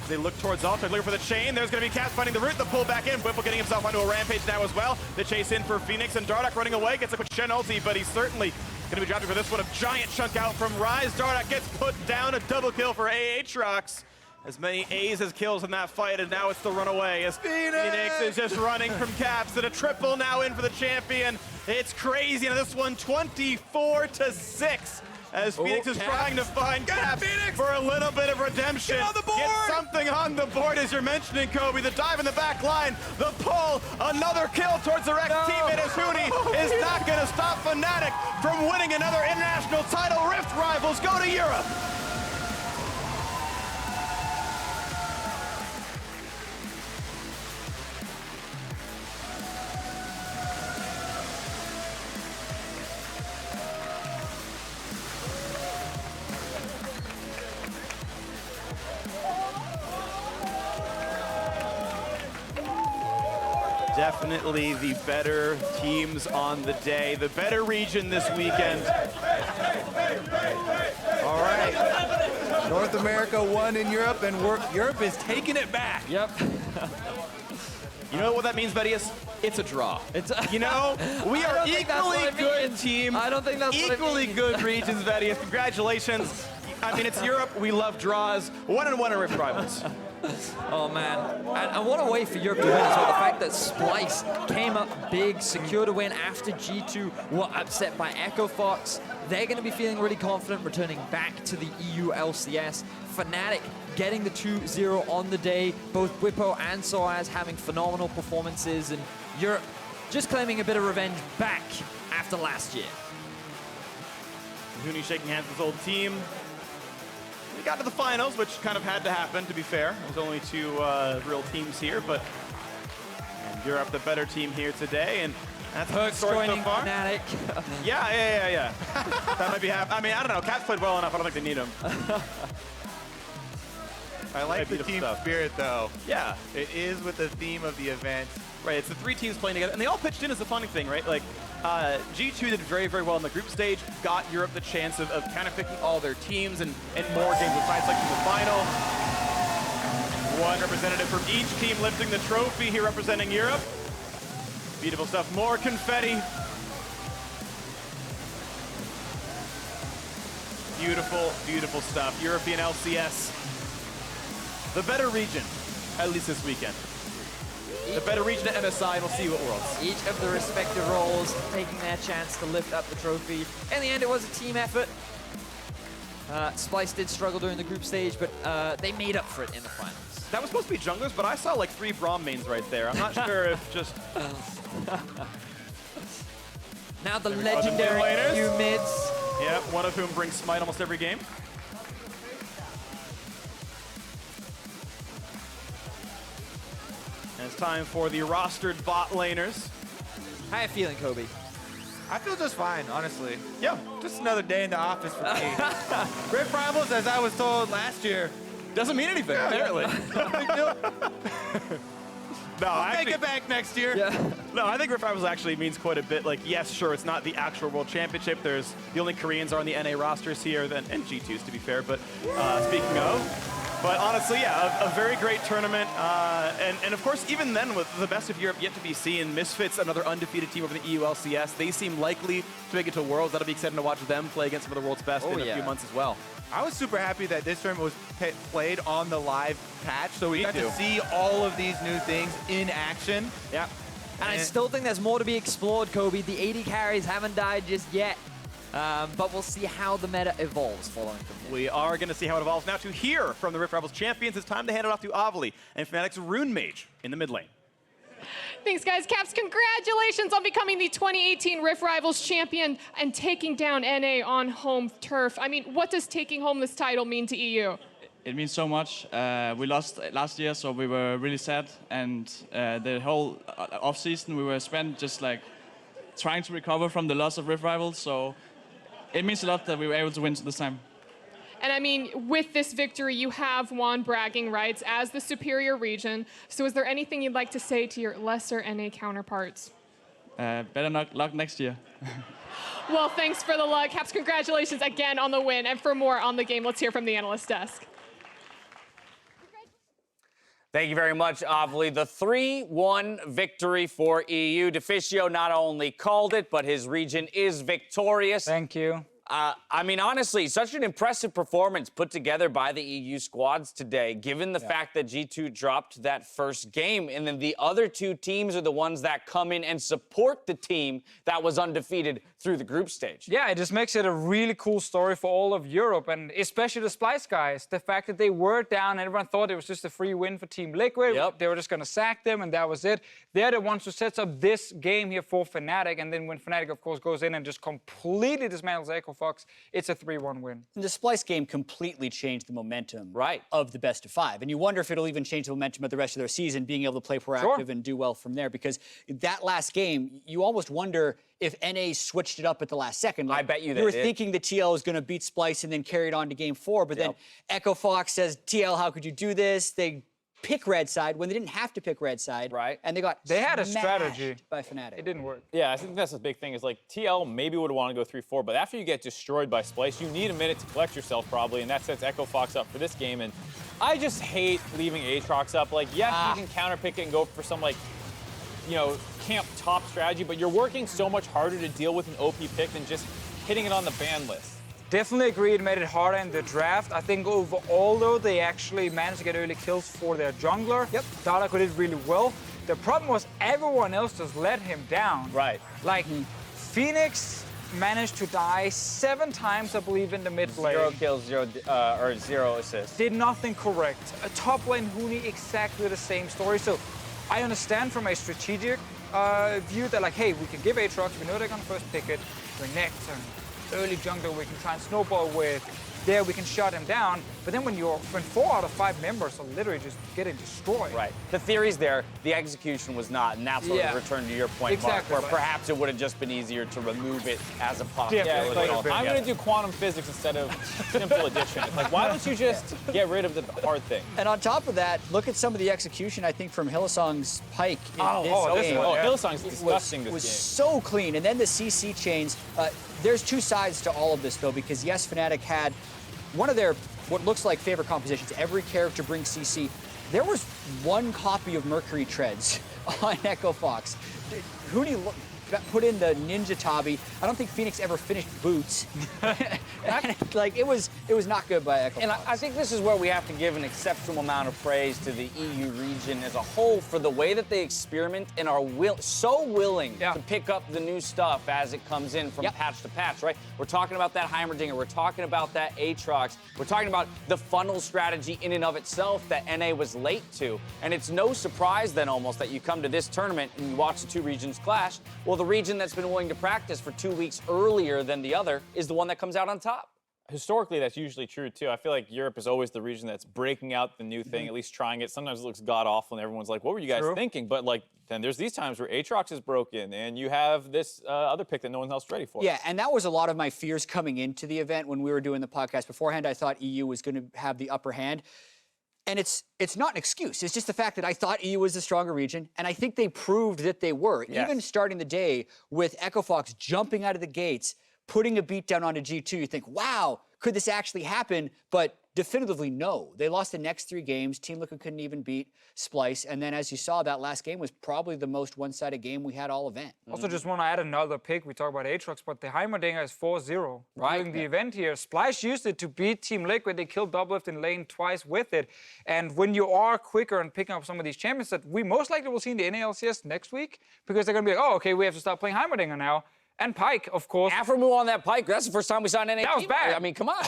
S1: They look towards Altec, looking for the chain. There's going to be Caps finding the route, the pull back in. Bwipo getting himself onto a rampage now as well. The chase in for Phoenix, and Dardoch running away. Gets a quick Shen ulti, but he's certainly going to be dropping for this one. A giant chunk out from Ryze. Dardoch gets put down. A double kill for Aatrox. As many A's as kills in that fight, and now it's the runaway as Phoenix is just running from Caps, and a triple now in for the champion. It's crazy, and this one 24-6. As Phoenix is trying to find Caps for a little bit of redemption.
S3: Get on the board!
S1: Get something on the board as you're mentioning, Kobe. The dive in the back line, the pull, another kill towards the Rex teammate as Huni is not going to stop Fnatic from winning another international title. Rift Rivals go to Europe. Definitely the better teams on the day, the better region this weekend.
S3: All right. North America won in Europe, and Europe is taking it back.
S2: Yep.
S1: You know what that means, Vedius? It's a draw. You know, we are equally good team.
S2: I don't think that's what it
S1: equally
S2: means.
S1: good regions, Vedius. Congratulations. I mean, it's Europe. We love draws. 1-1 in Rift Rivals.
S2: Oh, man. And what a way for Europe to win as well. The fact that Splice came up big, secured a win after G2 were upset by Echo Fox. They're going to be feeling really confident returning back to the EU LCS. Fnatic getting the 2-0 on the day. Both Bwipo and sOAZ having phenomenal performances. And Europe just claiming a bit of revenge back after last year.
S1: Huni shaking hands with his old team. We got to the finals, which kind of had to happen, to be fair. There's only two real teams here, but Europe the better team here today, and that's
S2: Perks
S1: so
S2: joining
S1: far.
S2: Fnatic.
S1: Yeah. That might be I mean, I don't know. Caps played well enough. I don't think they need him.
S3: I like the team spirit, though.
S1: Yeah.
S3: It is with the theme of the event.
S1: Right, it's the three teams playing together, and they all pitched in is the funny thing, right? Like, G2 did very, very well in the group stage, got Europe the chance of counterpicking all their teams and more games with side selections in the final. One representative from each team lifting the trophy here representing Europe. Beautiful stuff. More confetti. Beautiful, beautiful stuff. European LCS. The better region, at least this weekend. The better region at MSI, and we'll see what worlds.
S2: Each of the respective roles taking their chance to lift up the trophy. In the end, it was a team effort. Splice did struggle during the group stage, but they made up for it in the finals.
S1: That was supposed to be junglers, but I saw like 3 Braum mains right there. I'm not sure if just...
S2: Now the legendary few mids.
S1: Yeah, one of whom brings smite almost every game. And it's time for the rostered bot laners.
S2: How you feeling, Kobe?
S3: I feel just fine, honestly.
S1: Yeah.
S3: Just another day in the office for me. Rift Rivals, as I was told last year.
S1: Doesn't mean anything, apparently.
S3: Big deal.
S1: No,
S3: I'll take it back next year.
S2: Yeah.
S1: No, I think Rift Rivals actually means quite a bit. Like, yes, sure, it's not the actual World Championship. There's the only Koreans are on the NA rosters here, and G2s to be fair. But speaking of, but honestly, yeah, a very great tournament. And of course, even then, with the best of Europe yet to be seen, Misfits, another undefeated team over the EU LCS, they seem likely to make it to Worlds. That'll be exciting to watch them play against some of the world's best in a few months as well.
S3: I was super happy that this tournament was played on the live patch, so we got to see all of these new things in action.
S2: Yeah. And I still think there's more to be explored, Kobe. The 80 carries haven't died just yet. But we'll see how the meta evolves following from here.
S1: We are going to see how it evolves. Now to hear from the Rift Rivals champions, it's time to hand it off to Evelynn and Fnatic's Rune Mage in the mid lane.
S4: Thanks, guys. Caps, congratulations on becoming the 2018 Rift Rivals champion and taking down NA on home turf. I mean, what does taking home this title mean to EU?
S5: It means so much. We lost last year, so we were really sad. And the whole off-season we were spent just like trying to recover from the loss of Rift Rivals. So it means a lot that we were able to win this time.
S4: And I mean, with this victory, you have won bragging rights as the superior region. So is there anything you'd like to say to your lesser NA counterparts?
S5: Better luck next year.
S4: Well, thanks for the luck. Caps, congratulations again on the win. And for more on the game, let's hear from the analyst desk.
S6: Thank you very much, Evelynn. The 3-1 victory for EU. Deficio not only called it, but his region is victorious.
S7: Thank you.
S6: I mean, honestly, such an impressive performance put together by the EU squads today, given the fact that G2 dropped that first game. And then the other two teams are the ones that come in and support the team that was undefeated through the group stage.
S7: Yeah, it just makes it a really cool story for all of Europe, and especially the Splice guys. The fact that they were down, everyone thought it was just a free win for Team Liquid.
S6: Yep.
S7: They were just going to sack them, and that was it. They're the ones who sets up this game here for Fnatic, and then when Fnatic, of course, goes in and just completely dismantles Echo Fox, it's a 3-1 win.
S8: The Splice game completely changed the momentum of the best of 5. And you wonder if it'll even change the momentum of the rest of their season, being able to play proactive and do well from there. Because that last game, you almost wonder if NA switched it up at the last second. Like,
S6: I bet you they
S8: were
S6: did.
S8: thinking the TL was going to beat Splice and then carry it on to game 4. But then Echo Fox says, TL, how could you do this? They pick red side when they didn't have to pick red side.
S6: Right.
S8: And they
S7: had a
S8: smashed
S7: strategy
S8: by Fnatic.
S7: It didn't work.
S9: Yeah, I think that's the big thing is like TL maybe would want to go 3-4, but after you get destroyed by Splice, you need a minute to collect yourself probably, and that sets Echo Fox up for this game. And I just hate leaving Aatrox up. Like, yes, you can counter pick it and go for some like, you know, camp top strategy, but you're working so much harder to deal with an OP pick than just hitting it on the ban list.
S7: Definitely agree it made it harder in the draft. I think overall, though, they actually managed to get early kills for their jungler.
S8: Yep.
S7: Dardoch did really well. The problem was everyone else just let him down.
S9: Right.
S7: Like, Fenix managed to die 7 times, I believe, in the mid lane.
S6: 0 kills, 0 assists.
S7: Did nothing correct. A top lane Huni, exactly the same story. So I understand from a strategic view that, like, hey, we can give Aatrox, we know they're gonna first pick it, Renekton, early jungler we can try and snowball with. There we can shut him down. But then when 4 out of 5 members are literally just getting destroyed.
S6: Right. The theory's there. The execution was not, and that's where we return to your point,
S7: Exactly.
S6: Mark, where perhaps it would have just been easier to remove it as a possibility.
S7: Yeah,
S9: Like, I'm going to do quantum physics instead of simple addition. It's like, why don't you just get rid of the hard thing?
S8: And on top of that, look at some of the execution, I think, from Hylissang's Pyke in this game.
S9: Hylissang's disgusting
S8: was
S9: this
S8: so clean. And then the CC chains. There's 2 sides to all of this, though, because yes, Fnatic had one of their what looks like favorite compositions. Every character brings CC. There was 1 copy of Mercury Treads on Echo Fox. Huni put in the Ninja Tabi. I don't think Fenix ever finished boots. Like, it was not good by Echo
S6: And
S8: Fox.
S6: I think this is where we have to give an exceptional amount of praise to the EU region as a whole for the way that they experiment and are so willing to pick up the new stuff as it comes in from patch to patch, right? We're talking about that Heimerdinger, we're talking about that Aatrox, we're talking about the funnel strategy in and of itself that NA was late to. And it's no surprise then almost that you come to this tournament and you watch the 2 regions clash. Well, the region that's been willing to practice for 2 weeks earlier than the other is the one that comes out on top.
S9: Historically, that's usually true, too. I feel like Europe is always the region that's breaking out the new thing, at least trying it. Sometimes it looks god-awful, and everyone's like, what were you guys thinking? But, like, then there's these times where Aatrox is broken, and you have this other pick that no one else is ready for.
S8: Yeah, and that was a lot of my fears coming into the event when we were doing the podcast beforehand. I thought EU was going to have the upper hand. And it's not an excuse. It's just the fact that I thought EU was the stronger region, and I think they proved that they were.
S6: Yes.
S8: Even starting the day with Echo Fox jumping out of the gates, putting a beat down onto G2, you think, wow, could this actually happen? But definitively, no. They lost the next 3 games. Team Liquid couldn't even beat Splice. And then, as you saw, that last game was probably the most one-sided game we had all event.
S7: Also, just want to add another pick. We talk about Aatrox, but the Heimerdinger is 4-0 during the event here. Splice used it to beat Team Liquid. They killed Doublelift in lane twice with it. And when you are quicker and picking up some of these champions that we most likely will see in the NALCS next week, because they're going to be like, oh, okay, we have to start playing Heimerdinger now. And Pyke, of course.
S6: Aphromoo on that Pyke, that's the first time we saw an NA.
S7: That was bad.
S6: I mean, come on.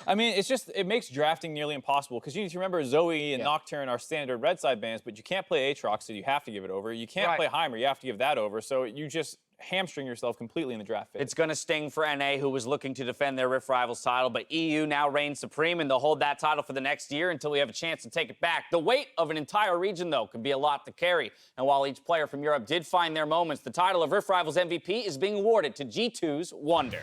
S9: I mean, it makes drafting nearly impossible because you need to remember Zoe and Nocturne are standard red side bans, but you can't play Aatrox, so you have to give it over. You can't play Heimer, you have to give that over. So you just hamstring yourself completely in the draft phase.
S6: It's going to sting for NA, who was looking to defend their Rift Rivals title, but EU now reigns supreme, and they'll hold that title for the next year until we have a chance to take it back. The weight of an entire region, though, could be a lot to carry. And while each player from Europe did find their moments, the title of Rift Rivals MVP is being awarded to G2's Wonder.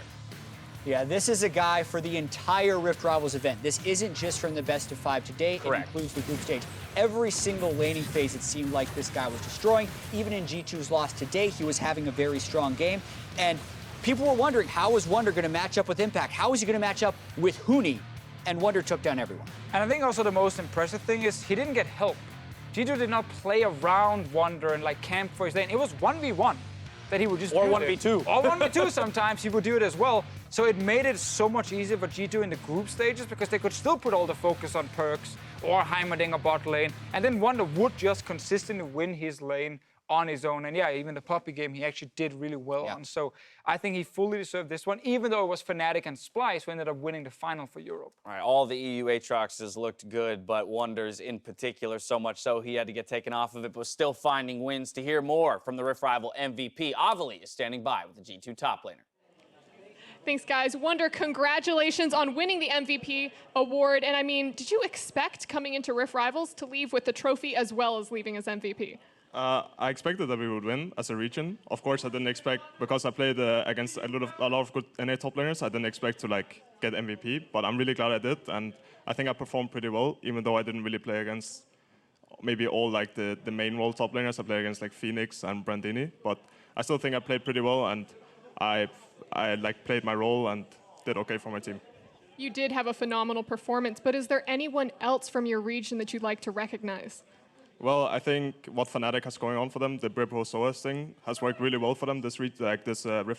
S8: Yeah, this is a guy for the entire Rift Rivals event. This isn't just from the best of 5 today.
S6: Correct.
S8: It includes the group stage. Every single laning phase, it seemed like this guy was destroying. Even in G2's loss today, he was having a very strong game. And people were wondering, how is Wonder going to match up with Impact? How is he going to match up with Huni? And Wonder took down everyone.
S7: And I think also the most impressive thing is he didn't get help. G2 did not play around Wonder and like camp for his lane. It was 1v1 that he would just
S6: Or
S7: do
S6: 1v2.
S7: Or 1v2 sometimes he would do it as well. So it made it so much easier for G2 in the group stages because they could still put all the focus on Perks or Heimerdinger bot lane. And then Wonder would just consistently win his lane on his own. And yeah, even the Puppy game, he actually did really well on. So I think he fully deserved this one, even though it was Fnatic and Splice who ended up winning the final for Europe.
S6: All right, all the EU Aatroxes looked good, but Wonders in particular, so much so he had to get taken off of it, but was still finding wins. To hear more from the Rift Rival MVP, Evelynn is standing by with the G2 top laner.
S4: Thanks, guys. Wonder, congratulations on winning the MVP award. And I mean, did you expect coming into Rift Rivals to leave with the trophy as well as leaving as MVP?
S10: I expected that we would win as a region. Of course, I didn't expect, because I played against a lot of good NA top laners, I didn't expect to get MVP, but I'm really glad I did, and I think I performed pretty well, even though I didn't really play against maybe all like the main role top laners. I played against like Fenix and Brandini, but I still think I played pretty well, and I like played my role and did okay for my team.
S4: You did have a phenomenal performance, but is there anyone else from your region that you'd like to recognize?
S10: Well, I think what Fnatic has going on for them, the Bwipo sOAZ thing, has worked really well for them this Rift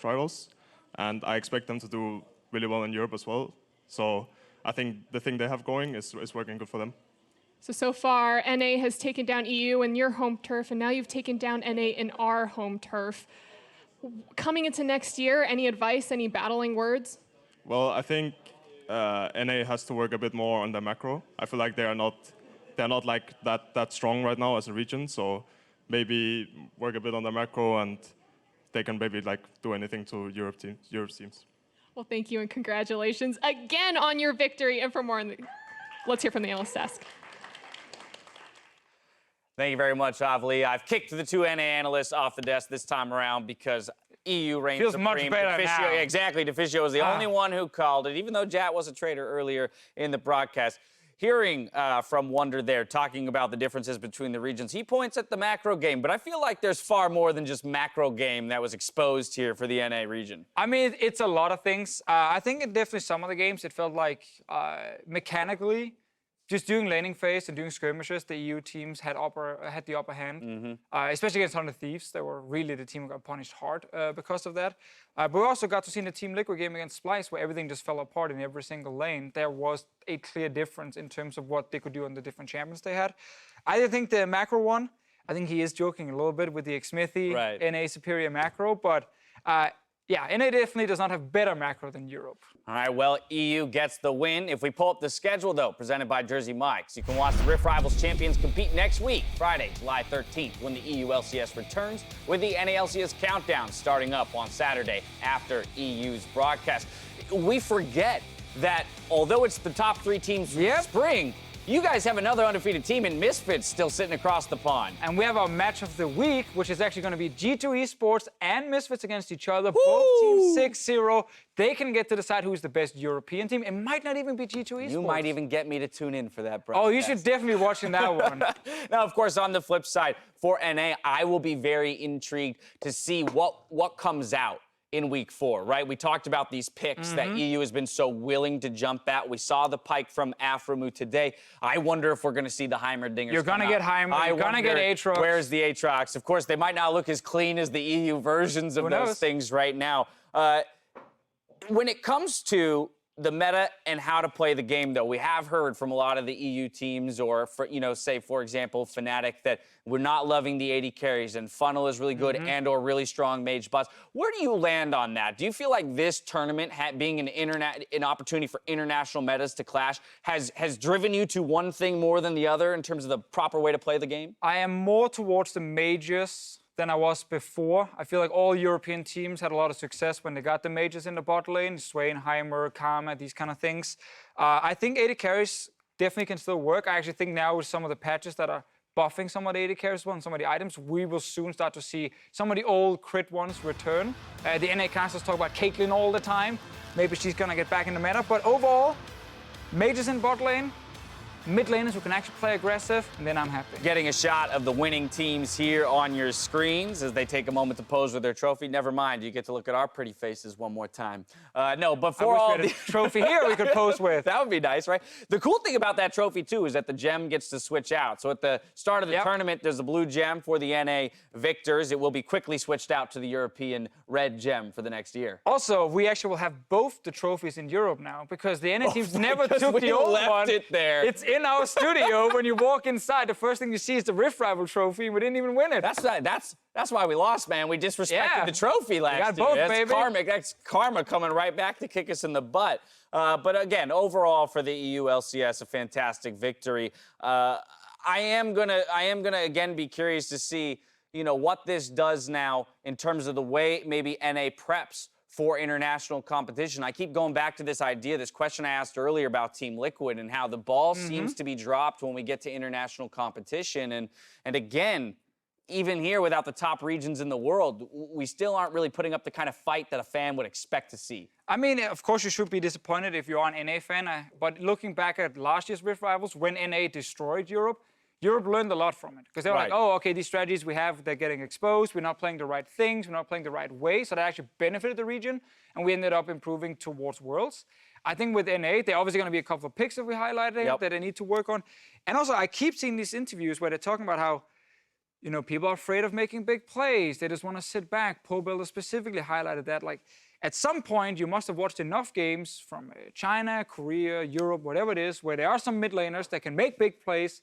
S10: Rivals, and I expect them to do really well in Europe as well. So I think the thing they have going is working good for them.
S4: So far, NA has taken down EU in your home turf, and now you've taken down NA in our home turf. Coming into next year, any advice, any battling words?
S10: Well, I think NA has to work a bit more on their macro. I feel like they're not like that strong right now as a region, so maybe work a bit on their macro and they can maybe like do anything to Europe teams.
S4: Well, thank you and congratulations again on your victory. And for more, let's hear from the analyst desk.
S6: Thank you very much, Evelynn. I've kicked the two NA analysts off the desk this time around because EU reigns
S7: Feels
S6: supreme.
S7: much better now.
S6: Exactly. Deficio was the only one who called it, even though Jat was a traitor earlier in the broadcast. Hearing from Wonder there, talking about the differences between the regions, he points at the macro game, but I feel like there's far more than just macro game that was exposed here for the NA region.
S7: I mean, it's a lot of things. I think in definitely some of the games, it felt like mechanically, just doing laning phase and doing skirmishes, the EU teams had the upper hand, especially against Hunter Thieves. They were really the team who got punished hard because of that. But we also got to see in the Team Liquid game against Splice, where everything just fell apart in every single lane. There was a clear difference in terms of what they could do on the different champions they had. I think the macro one, I think he is joking a little bit with the Xmithy NA superior macro, but yeah, NA definitely does not have better macro than Europe.
S6: All right, well, EU gets the win. If we pull up the schedule, though, presented by Jersey Mike's, you can watch the Rift Rivals champions compete next week, Friday, July 13th, when the EU LCS returns, with the NA LCS countdown starting up on Saturday after EU's broadcast. We forget that although it's the top three teams from spring, you guys have another undefeated team in Misfits still sitting across the pond.
S7: And we have our match of the week, which is actually going to be G2 Esports and Misfits against each other.
S6: Woo!
S7: Both teams 6-0. They can get to decide who's the best European team. It might not even be G2 Esports.
S6: You might even get me to tune in for that, broadcast.
S7: Oh, you should definitely be watching that one.
S6: Now, of course, on the flip side, for NA, I will be very intrigued to see what comes out in week 4, right? We talked about these picks that EU has been so willing to jump at. We saw the Pyke from Aframu today. I wonder if we're going to see the Heimerdingers.
S7: You're going to get Heimer. You're going to get Aatrox.
S6: Where's the Aatrox? Of course, they might not look as clean as the EU versions of those things right now. When it comes to the meta and how to play the game, though, we have heard from a lot of the EU teams, or for, say, for example, Fnatic, that we're not loving the AD carries and Funnel is really good and/or really strong mage bots. Where do you land on that? Do you feel like this tournament, being an opportunity for international metas to clash, has driven you to one thing more than the other in terms of the proper way to play the game?
S7: I am more towards the majors than I was before. I feel like all European teams had a lot of success when they got the majors in the bot lane, Swain, Heimer, Karma, these kind of things. I think AD carries definitely can still work. I actually think now with some of the patches that are buffing some of the AD carries and some of the items, we will soon start to see some of the old crit ones return. The NA casters talk about Caitlyn all the time. Maybe she's gonna get back in the meta, but overall, majors in bot lane, mid laners who can actually play aggressive, and then I'm happy.
S6: Getting a shot of the winning teams here on your screens as they take a moment to pose with their trophy. Never mind, you get to look at our pretty faces one more time. No, but for all the
S7: trophy here we could pose with.
S6: That would be nice, right? The cool thing about that trophy, too, is that the gem gets to switch out. So at the start of the tournament, there's a blue gem for the NA victors. It will be quickly switched out to the European red gem for the next year.
S7: Also, we actually will have both the trophies in Europe now, because the NA teams never took the old one.
S6: It there.
S7: It's in our studio. When you walk inside, the first thing you see is the Rift Rival trophy, and we didn't even win it.
S6: That's why we lost, man. We disrespected the trophy last year.
S7: We got both, baby.
S6: Karmic. That's karma coming right back to kick us in the butt. But again, overall for the EU LCS, a fantastic victory. I am gonna again be curious to see, what this does now in terms of the way maybe NA preps for international competition. I keep going back to this idea, this question I asked earlier about Team Liquid and how the ball seems to be dropped when we get to international competition. And again, even here without the top regions in the world, we still aren't really putting up the kind of fight that a fan would expect to see.
S7: I mean, of course you should be disappointed if you're an NA fan, but looking back at last year's Rift Rivals, when NA destroyed Europe, Europe learned a lot from it because they were
S6: Right.
S7: like, oh, okay, these strategies we have, they're getting exposed. We're not playing the right things. We're not playing the right way. So that actually benefited the region. And we ended up improving towards Worlds. I think with NA, they're obviously going to be a couple of picks that we highlighted that they need to work on. And also, I keep seeing these interviews where they're talking about how, you know, people are afraid of making big plays. They just want to sit back. Pro Builder specifically highlighted that. Like, at some point, you must have watched enough games from China, Korea, Europe, whatever it is, where there are some mid laners that can make big plays,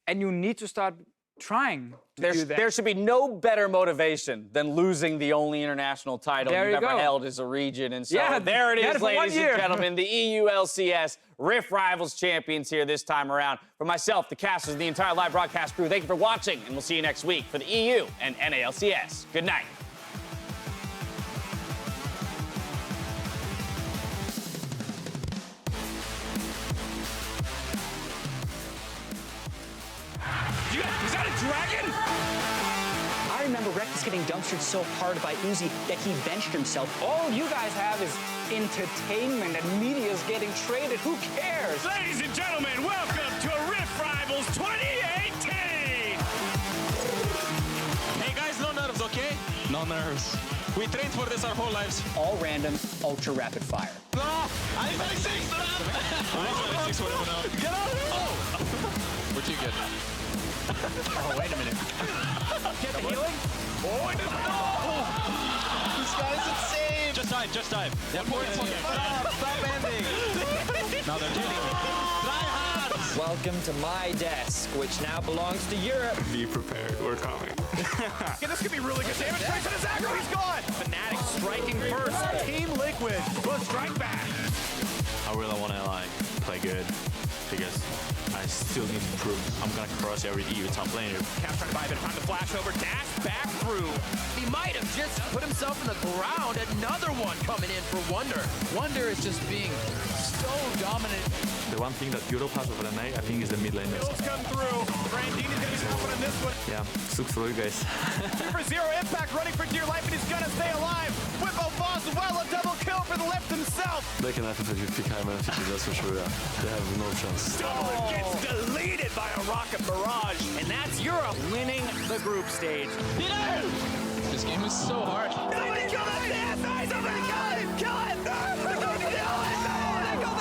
S7: and you need to start trying to do that.
S6: There should be no better motivation than losing the only international title you've ever held as a region. And so there it is, ladies and gentlemen, the EU LCS Rift Rivals champions here this time around. For myself, the casters, and the entire live broadcast crew, thank you for watching, and we'll see you next week for the EU and NALCS. Good night.
S11: Is that a dragon?
S8: I remember Reckless getting dumpstered so hard by Uzi that he benched himself.
S7: All you guys have is entertainment and media's getting traded. Who cares?
S11: Ladies and gentlemen, welcome to Rift Rivals 2018! Hey guys, no nerves, okay? No nerves. We trained for this our whole lives.
S8: All random, ultra rapid fire.
S11: No! Ice 96! Ice 96, whatever now. Get out! Oh! Where'd you get? Oh, wait a minute. Get the healing? Oh, I didn't know! This guy's insane! Just dive. Yeah, stop ending! Now they're killing me. Try hard!
S2: Welcome to my desk, which now belongs to Europe.
S10: Be prepared, we're coming.
S11: Okay, this could be really good damage. Straight to the Zagro, he's gone! Fnatic striking first. Team Liquid will strike back.
S12: I really want to play good because I still need to prove I'm gonna cross every EU top laner.
S11: Cap trying to buy a bit of time to flash over, dash back through. He might have just put himself in the ground. Another one coming in for Wonder. Wonder is just being so dominant.
S12: The one thing that Europe has over NA, I think, is the mid lane.
S11: Kills come through. Brandini's gonna be confident in this one.
S12: Yeah, sucks for you guys.
S11: Super Zero Impact running for dear life, and he's gonna stay alive. Bwipo falls well, a double kill for the left himself.
S12: They can FNC pick high man, that's for sure. They have no chance.
S11: Double gets deleted by a rocket barrage, and that's Europe winning the group stage. This game is so hard. Somebody kill that man! Somebody kill him! Kill him! Somebody kill him!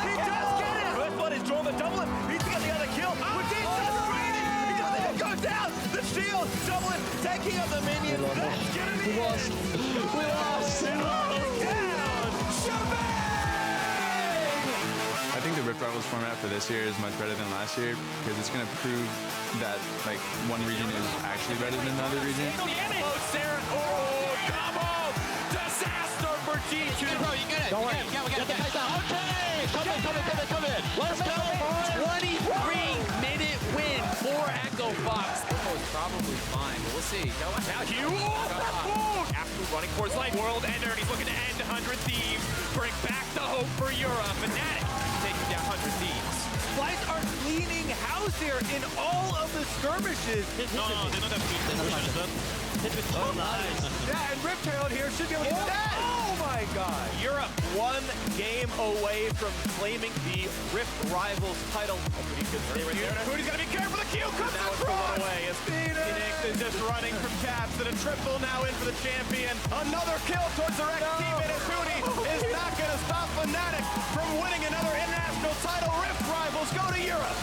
S11: He does get it! First one is drawing the double. He's got the other kill. With this training, he doesn't even go down. The shield, double taking up the minions. That's gonna be it. We lost. Down. Shebang!
S13: I think the Rift Rivals format for this year is much better than last year because it's going to prove that like one region is actually better than another region.
S11: Oh, combo! Disaster for G2! Bro, you get it. Don't worry. Get the guys out. Okay! Come in. Let's go! 23-minute win for Echo Fox. It's probably fine. We'll see. Watch out. After running for his life. World Ender, and he's looking to end 100 Thieves. Bring back the hope for Europe. Fnatic taking down 100 Thieves. Flights are cleaning house here in all of the skirmishes.
S12: No, they don't have to. Oh, nice.
S11: Yeah, and Riptail here should be able to get that. Oh my god. Europe one game away from claiming the Rift Rivals title. Huni's gonna be careful. The kill comes now it's one away as Phoenix is just running from Caps and a triple now in for the champion. Another kill towards the Rex teammate as Huni is not gonna stop Fnatic from winning another international title. Rift Rivals go to Europe.